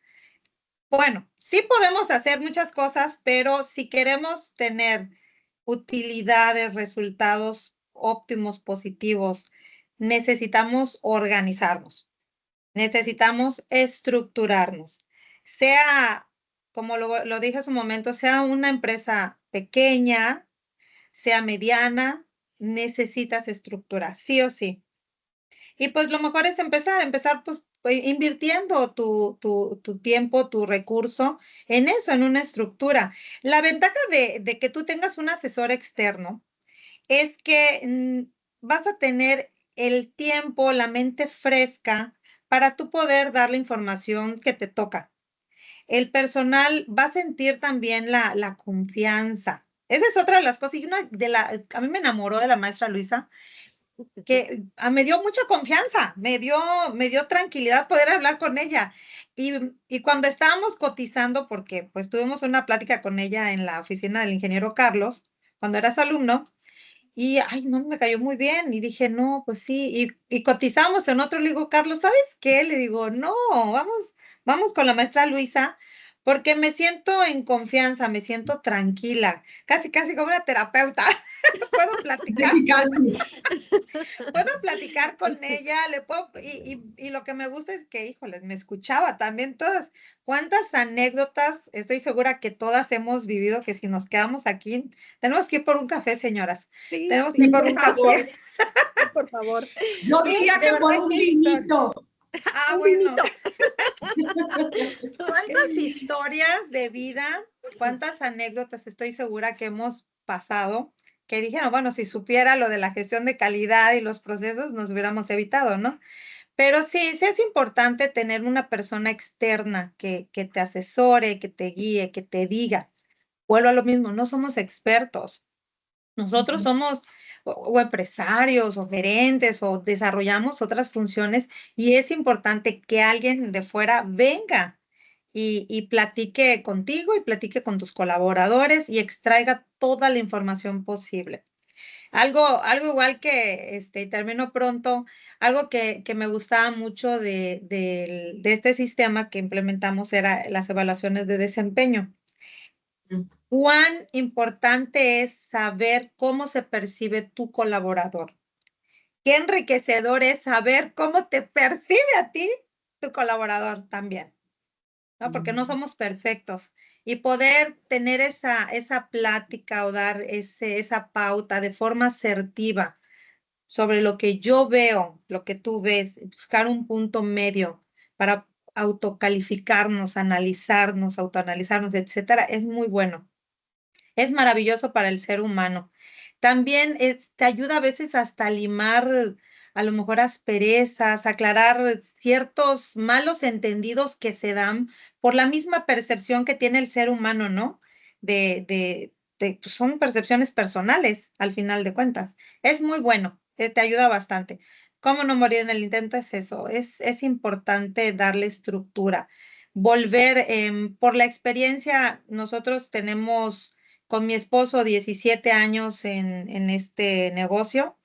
Speaker 3: Bueno, sí podemos hacer muchas cosas, pero si queremos tener utilidades, resultados óptimos, positivos, necesitamos organizarnos, necesitamos estructurarnos. Sea, como lo dije hace un momento, sea una empresa pequeña, sea mediana, necesitas estructura, sí o sí. Y pues lo mejor es empezar pues invirtiendo tu tiempo, tu recurso en eso, en una estructura. La ventaja de que tú tengas un asesor externo es que vas a tener el tiempo, la mente fresca para tú poder dar la información que te toca. El personal va a sentir también la confianza. Esa es otra de las cosas. Y a mí me enamoró de la maestra Luisa, que me dio mucha confianza, me dio tranquilidad poder hablar con ella. Y cuando estábamos cotizando, porque pues tuvimos una plática con ella en la oficina del ingeniero Carlos, cuando eras alumno, y, ay, no, me cayó muy bien. Y dije, no, pues sí. Y cotizamos en otro. Le digo, Carlos, ¿sabes qué? Le digo, no, vamos con la maestra Luisa, porque me siento en confianza, me siento tranquila, casi como una terapeuta. Puedo platicar. Puedo platicar con ella, y lo que me gusta es que, híjoles, me escuchaba también todas. ¿Cuántas anécdotas? Estoy segura que todas hemos vivido, que si nos quedamos aquí, tenemos que ir por un café, señoras.
Speaker 1: Sí,
Speaker 3: Tenemos que ir por un café.
Speaker 1: Por favor.
Speaker 5: Yo diría que por un vinito.
Speaker 3: Ah, bueno. ¿Cuántas historias de vida, cuántas anécdotas estoy segura que hemos pasado? Que dije, no, bueno, si supiera lo de la gestión de calidad y los procesos, nos hubiéramos evitado, ¿no? Pero sí es importante tener una persona externa que te asesore, que te guíe, que te diga. Vuelvo a lo mismo, no somos expertos. Nosotros somos o empresarios o gerentes o desarrollamos otras funciones y es importante que alguien de fuera venga y platique contigo y platique con tus colaboradores y extraiga toda la información posible. Algo igual que, y termino pronto, algo que me gustaba mucho de este sistema que implementamos era las evaluaciones de desempeño. ¿Cuán importante es saber cómo se percibe tu colaborador? Qué enriquecedor es saber cómo te percibe a ti tu colaborador también, ¿no? Porque no somos perfectos. Y poder tener esa plática o dar esa pauta de forma asertiva sobre lo que yo veo, lo que tú ves, buscar un punto medio para autocalificarnos, analizarnos, autoanalizarnos, etcétera, es muy bueno. Es maravilloso para el ser humano. También te ayuda a veces hasta a limar a lo mejor asperezas, aclarar ciertos malos entendidos que se dan por la misma percepción que tiene el ser humano, ¿no? pues, son percepciones personales al final de cuentas. Es muy bueno, te ayuda bastante. ¿Cómo no morir en el intento? Es eso, es importante darle estructura. Volver, por la experiencia, nosotros tenemos con mi esposo 17 años en este negocio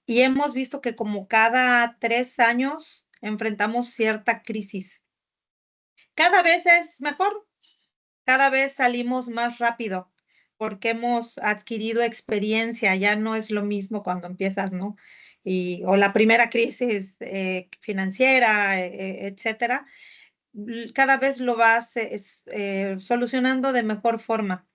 Speaker 3: y hemos visto que como cada 3 años enfrentamos cierta crisis. Cada vez es mejor, cada vez salimos más rápido porque hemos adquirido experiencia, ya no es lo mismo cuando empiezas, ¿no? O la primera crisis financiera, etcétera, cada vez lo vas solucionando de mejor forma.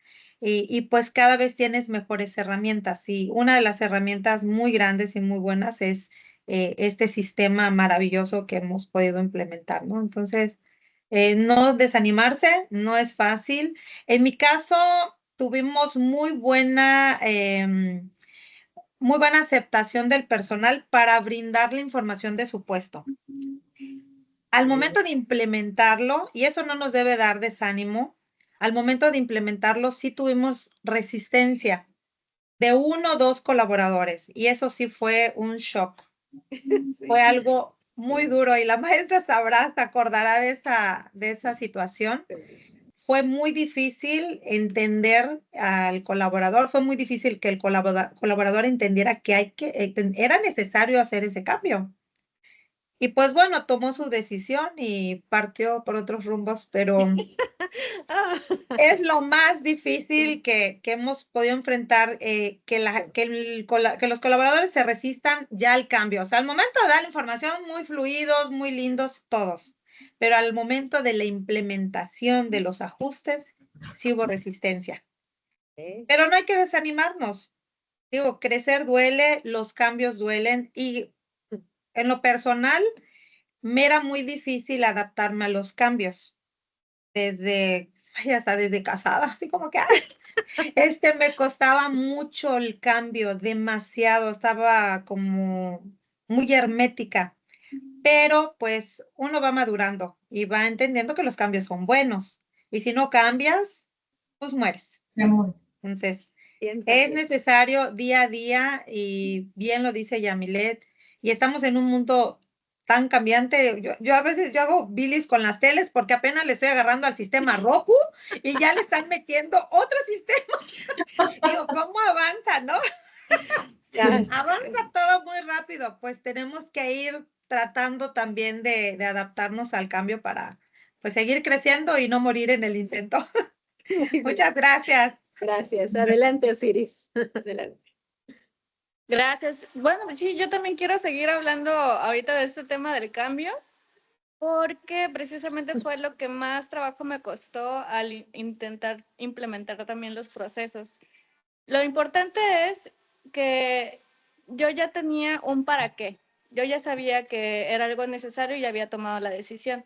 Speaker 3: Y pues cada vez tienes mejores herramientas. Y una de las herramientas muy grandes y muy buenas es este sistema maravilloso que hemos podido implementar, ¿no? Entonces, no desanimarse, no es fácil. En mi caso, tuvimos muy buena aceptación del personal para brindar la información de su puesto. Al momento de implementarlo, y eso no nos debe dar desánimo, al momento de implementarlo sí tuvimos resistencia de 1 o 2 colaboradores, y eso sí fue un shock.
Speaker 1: Sí.
Speaker 3: Fue algo muy duro, y la maestra sabrá, se acordará de esa situación. Fue muy difícil entender al colaborador, fue muy difícil que el colaborador entendiera que era necesario hacer ese cambio. Y pues bueno, tomó su decisión y partió por otros rumbos, pero
Speaker 1: Ah,
Speaker 3: es lo más difícil que hemos podido enfrentar, que los colaboradores se resistan ya al cambio. O sea, al momento de dar la información, muy fluidos, muy lindos todos, pero al momento de la implementación de los ajustes, sí hubo resistencia. Pero no hay que desanimarnos. Digo, crecer duele, los cambios duelen y en lo personal, me era muy difícil adaptarme a los cambios hasta desde casada, así como que me costaba mucho el cambio, demasiado, estaba como muy hermética, pero pues uno va madurando y va entendiendo que los cambios son buenos y si no cambias, pues mueres. Entonces, es necesario día a día y bien lo dice Yamilet, y estamos en un mundo tan cambiante. Yo a veces hago bilis con las teles porque apenas le estoy agarrando al sistema Roku y ya le están metiendo otro sistema. Digo, ¿cómo avanza, no? Avanza todo muy rápido, pues tenemos que ir tratando también de adaptarnos al cambio para pues seguir creciendo y no morir en el intento. Muchas gracias.
Speaker 1: Gracias. Adelante, Osiris. Adelante.
Speaker 4: Gracias. Bueno, sí, yo también quiero seguir hablando ahorita de este tema del cambio, porque precisamente fue lo que más trabajo me costó al intentar implementar también los procesos. Lo importante es que yo ya tenía un para qué. Yo ya sabía que era algo necesario y había tomado la decisión.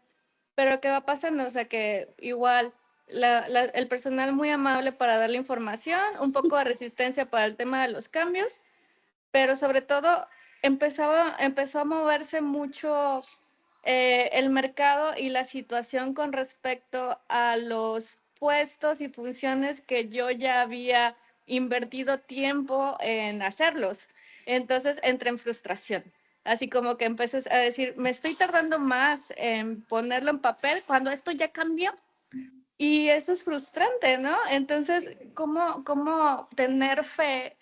Speaker 4: Pero ¿qué va pasando? O sea, que igual el personal muy amable para dar la información, un poco de resistencia para el tema de los cambios, pero sobre todo empezó a moverse mucho el mercado y la situación con respecto a los puestos y funciones que yo ya había invertido tiempo en hacerlos. Entonces entré en frustración. Así como que empecé a decir, me estoy tardando más en ponerlo en papel cuando esto ya cambió. Y eso es frustrante, ¿no? Entonces, ¿cómo tener fe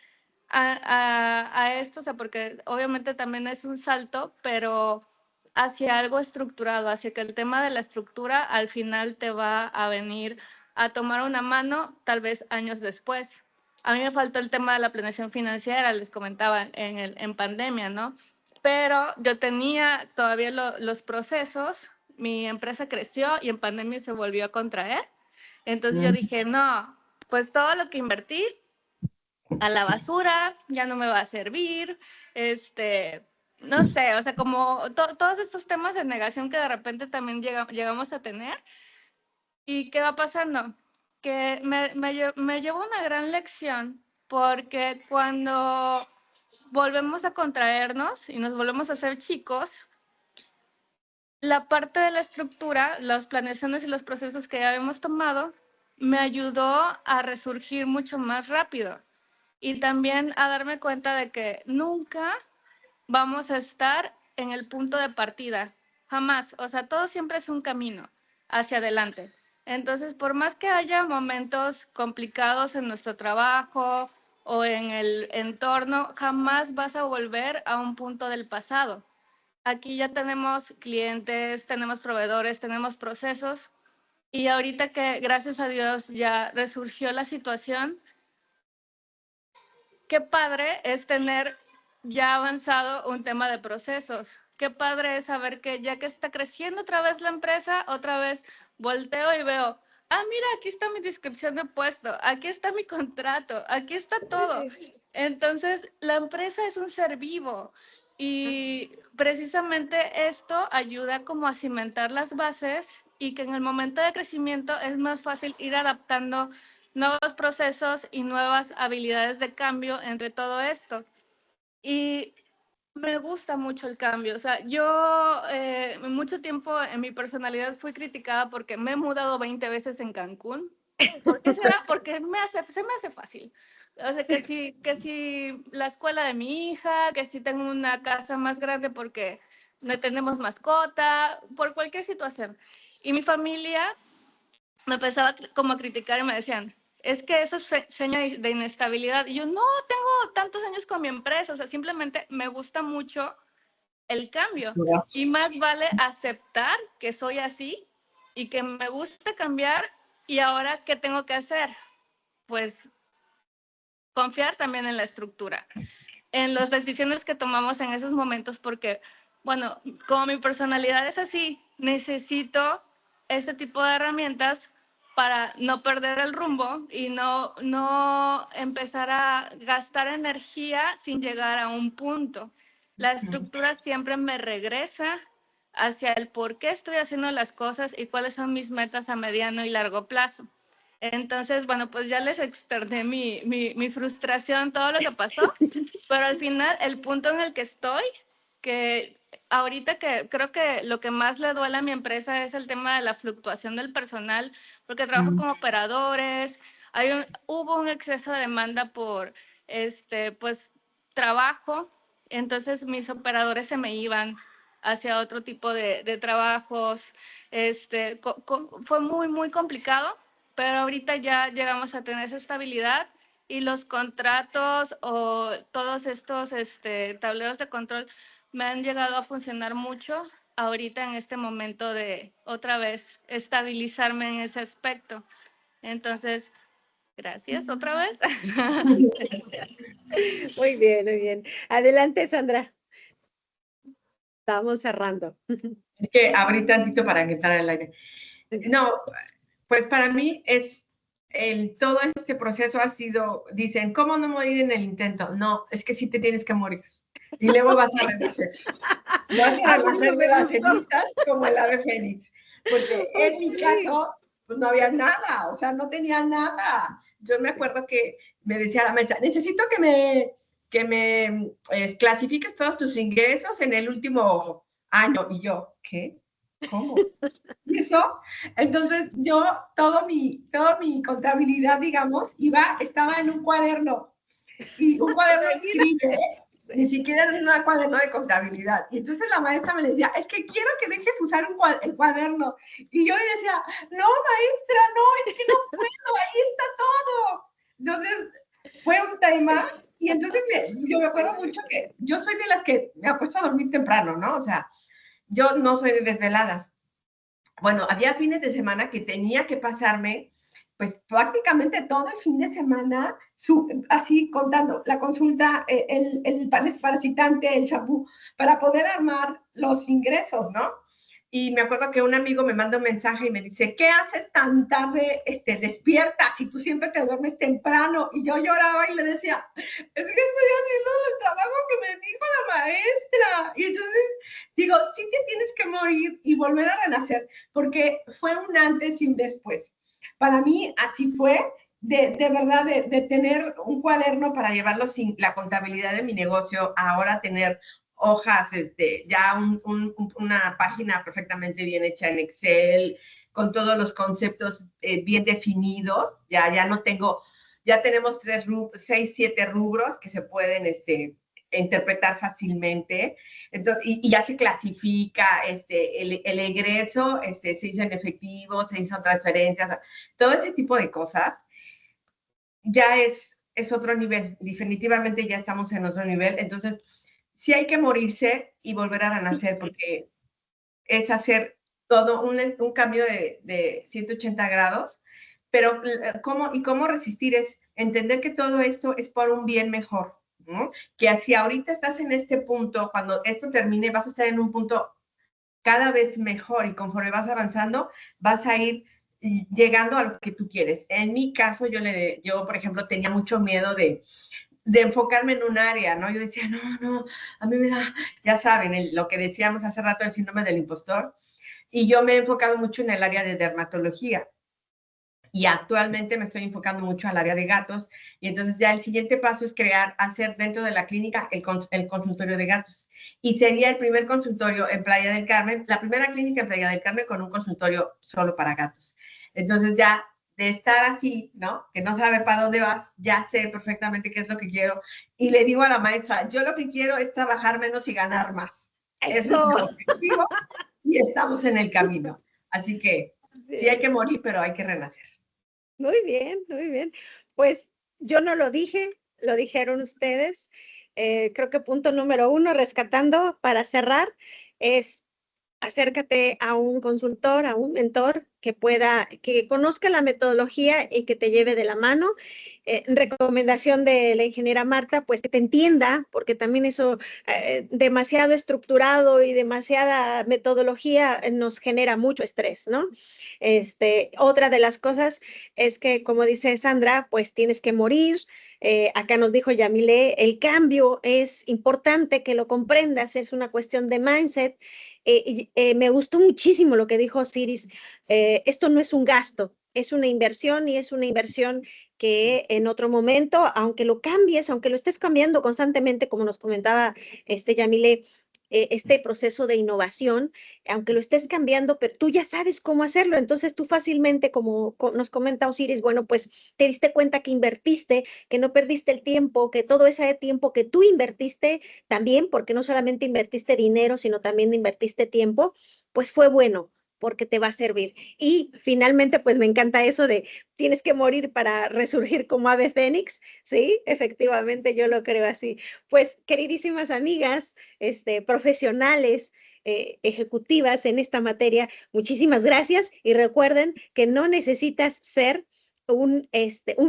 Speaker 4: a esto? O sea, porque obviamente también es un salto, pero hacia algo estructurado, hacia que el tema de la estructura al final te va a venir a tomar una mano tal vez años después. A mí me faltó el tema de la planeación financiera, les comentaba en pandemia, ¿no? Pero yo tenía todavía los procesos, mi empresa creció y en pandemia se volvió a contraer. Entonces yo dije, no, pues todo lo que invertí a la basura, ya no me va a servir, no sé, o sea, como todos estos temas de negación que de repente también llegamos a tener. ¿Y qué va pasando? Que me llevo una gran lección porque cuando volvemos a contraernos y nos volvemos a hacer chicos, la parte de la estructura, las planeaciones y los procesos que ya habíamos tomado, me ayudó a resurgir mucho más rápido y también a darme cuenta de que nunca vamos a estar en el punto de partida, jamás, o sea, todo siempre es un camino hacia adelante. Entonces, por más que haya momentos complicados en nuestro trabajo o en el entorno, jamás vas a volver a un punto del pasado. Aquí ya tenemos clientes, tenemos proveedores, tenemos procesos y ahorita que gracias a Dios ya resurgió la situación, qué padre es tener ya avanzado un tema de procesos. Qué padre es saber que ya que está creciendo otra vez la empresa, otra vez volteo y veo, ah, mira, aquí está mi descripción de puesto, aquí está mi contrato, aquí está todo. Entonces, la empresa es un ser vivo y precisamente esto ayuda como a cimentar las bases y que en el momento de crecimiento es más fácil ir adaptando nuevos procesos y nuevas habilidades de cambio entre todo esto. Y me gusta mucho el cambio. O sea, yo mucho tiempo en mi personalidad fui criticada porque me he mudado 20 veces en Cancún. ¿Por qué será? Porque se me hace fácil. O sea, que si la escuela de mi hija, que si tengo una casa más grande porque no tenemos mascota, por cualquier situación. Y mi familia me empezaba como a criticar y me decían, es que eso es seña de inestabilidad. Y yo, no, tengo tantos años con mi empresa, o sea, simplemente me gusta mucho el cambio. Y más vale aceptar que soy así y que me gusta cambiar. Y ahora, ¿qué tengo que hacer? Pues confiar también en la estructura, en las decisiones que tomamos en esos momentos, porque, bueno, como mi personalidad es así, necesito ese tipo de herramientas para no perder el rumbo y no empezar a gastar energía sin llegar a un punto. La estructura siempre me regresa hacia el por qué estoy haciendo las cosas y cuáles son mis metas a mediano y largo plazo. Entonces, bueno, pues ya les externé mi frustración, todo lo que pasó, pero al final el punto en el que estoy, que ahorita que creo que lo que más le duele a mi empresa es el tema de la fluctuación del personal, porque trabajo con operadores, hubo un exceso de demanda por, pues, trabajo, entonces mis operadores se me iban hacia otro tipo de trabajos, fue muy, muy complicado, pero ahorita ya llegamos a tener esa estabilidad y los contratos o todos estos tableros de control me han llegado a funcionar mucho ahorita en este momento de otra vez estabilizarme en ese aspecto. Entonces, gracias otra vez.
Speaker 1: Muy bien, muy bien. Adelante, Sandra. Estamos cerrando.
Speaker 5: Es que abrí tantito para que entrara el aire. No, pues para mí todo este proceso ha sido, dicen, ¿cómo no morir en el intento? No, es que sí te tienes que morir. Y luego vas a renacer. Vas a renacer de las cenizas como el ave fénix. Porque en mi caso, pues no había nada, o sea, no tenía nada. Yo me acuerdo que me decía la maestra, necesito que me clasifiques todos tus ingresos en el último año. Y yo, ¿qué? ¿Cómo? ¿Y eso? Entonces yo, toda mi contabilidad, digamos, estaba en un cuaderno. Y un cuaderno escribe, ni siquiera en un cuaderno de contabilidad. Y entonces la maestra me decía, es que quiero que dejes usar el cuaderno. Y yo le decía, no, maestra, no, es que no puedo, ahí está todo. Entonces fue un tema. Y entonces yo me acuerdo mucho que yo soy de las que me acuesto a dormir temprano, ¿no? O sea, yo no soy de desveladas. Bueno, había fines de semana que tenía que pasarme, pues prácticamente todo el fin de semana, así contando la consulta, el desparasitante, el champú, para poder armar los ingresos, ¿no? Y me acuerdo que un amigo me manda un mensaje y me dice, ¿qué haces tan tarde despierta si tú siempre te duermes temprano? Y yo lloraba y le decía, es que estoy haciendo el trabajo que me dijo la maestra. Y entonces digo, sí te tienes que morir y volver a renacer, porque fue un antes y un después. Para mí así fue, de verdad, de tener un cuaderno para llevarlo sin la contabilidad de mi negocio, ahora tener hojas, ya una página perfectamente bien hecha en Excel, con todos los conceptos bien definidos. Ya no tengo, ya tenemos 6, 7 rubros que se pueden interpretar fácilmente. Entonces, y ya se clasifica el egreso, se hizo en efectivo, se hizo transferencias, todo ese tipo de cosas. Ya es otro nivel, definitivamente ya estamos en otro nivel. Entonces, sí hay que morirse y volver a renacer, porque es hacer todo un cambio de 180 grados, pero ¿cómo resistir? Es entender que todo esto es por un bien mejor, ¿no? Que si ahorita estás en este punto, cuando esto termine, vas a estar en un punto cada vez mejor, y conforme vas avanzando, vas a ir llegando a lo que tú quieres. En mi caso, yo por ejemplo, tenía mucho miedo de enfocarme en un área, ¿no? Yo decía, no, a mí me da, ya saben, lo que decíamos hace rato, el síndrome del impostor, y yo me he enfocado mucho en el área de dermatología. Y actualmente me estoy enfocando mucho al área de gatos, y entonces ya el siguiente paso es hacer dentro de la clínica el consultorio de gatos. Y sería el primer consultorio en Playa del Carmen, la primera clínica en Playa del Carmen con un consultorio solo para gatos. Entonces ya de estar así, ¿no? Que no sabe para dónde vas, ya sé perfectamente qué es lo que quiero. Y le digo a la maestra, yo lo que quiero es trabajar menos y ganar más. Ese es mi objetivo, y estamos en el camino. Así que sí hay que morir, pero hay que renacer.
Speaker 1: Muy bien, muy bien. Pues yo no lo dije, lo dijeron ustedes. Creo que punto número 1, rescatando para cerrar, es acércate a un consultor, a un mentor que conozca la metodología y que te lleve de la mano. Recomendación de la ingeniera Marta, pues que te entienda, porque también eso demasiado estructurado y demasiada metodología nos genera mucho estrés, ¿no? Otra de las cosas es que, como dice Sandra, pues tienes que morir. Acá nos dijo Yamile, el cambio es importante que lo comprendas, es una cuestión de mindset. Me gustó muchísimo lo que dijo Osiris. Esto no es un gasto, es una inversión, y es una inversión que en otro momento, aunque lo cambies, aunque lo estés cambiando constantemente, como nos comentaba Yamile, este proceso de innovación, aunque lo estés cambiando, pero tú ya sabes cómo hacerlo. Entonces tú fácilmente, como nos comenta Osiris, bueno, pues te diste cuenta que invertiste, que no perdiste el tiempo, que todo ese tiempo que tú invertiste también, porque no solamente invertiste dinero, sino también invertiste tiempo, pues fue bueno, porque te va a servir. Y finalmente, pues me encanta eso de tienes que morir para resurgir como ave fénix. Sí, efectivamente, yo lo creo así. Pues, queridísimas amigas, profesionales, ejecutivas en esta materia, muchísimas gracias, y recuerden que no necesitas ser un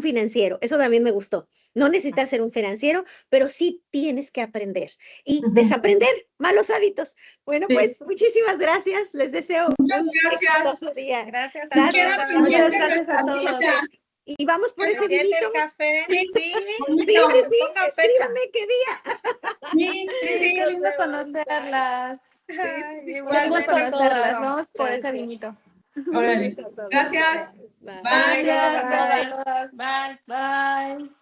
Speaker 1: financiero. Eso también me gustó. No necesitas ser un financiero, pero sí tienes que aprender y desaprender malos hábitos. Bueno, pues muchísimas gracias. Les deseo
Speaker 5: Muchas
Speaker 1: un
Speaker 5: gracias.
Speaker 1: exitoso día.
Speaker 3: Gracias a
Speaker 1: Gracias.
Speaker 3: todos.
Speaker 2: Muchas gracias a todos.
Speaker 1: Y vamos por ese
Speaker 3: Pendiente
Speaker 1: vinito.
Speaker 3: el café. Sí,
Speaker 1: Sí,
Speaker 3: pongan fecha.
Speaker 1: escríbanme qué día.
Speaker 5: Sí,
Speaker 4: Qué
Speaker 3: nos
Speaker 4: lindo
Speaker 3: vemos.
Speaker 4: conocerlas.
Speaker 3: Ay,
Speaker 4: Qué
Speaker 3: igual,
Speaker 4: lindo
Speaker 2: gusto a
Speaker 4: conocerlas.
Speaker 2: todos.
Speaker 4: Vamos por ese
Speaker 1: Gracias.
Speaker 4: vinito.
Speaker 5: Órale. Gracias.
Speaker 1: Bye.
Speaker 5: Bye.
Speaker 4: Gracias
Speaker 3: Bye.
Speaker 4: a todas.
Speaker 2: Bye.
Speaker 4: Bye.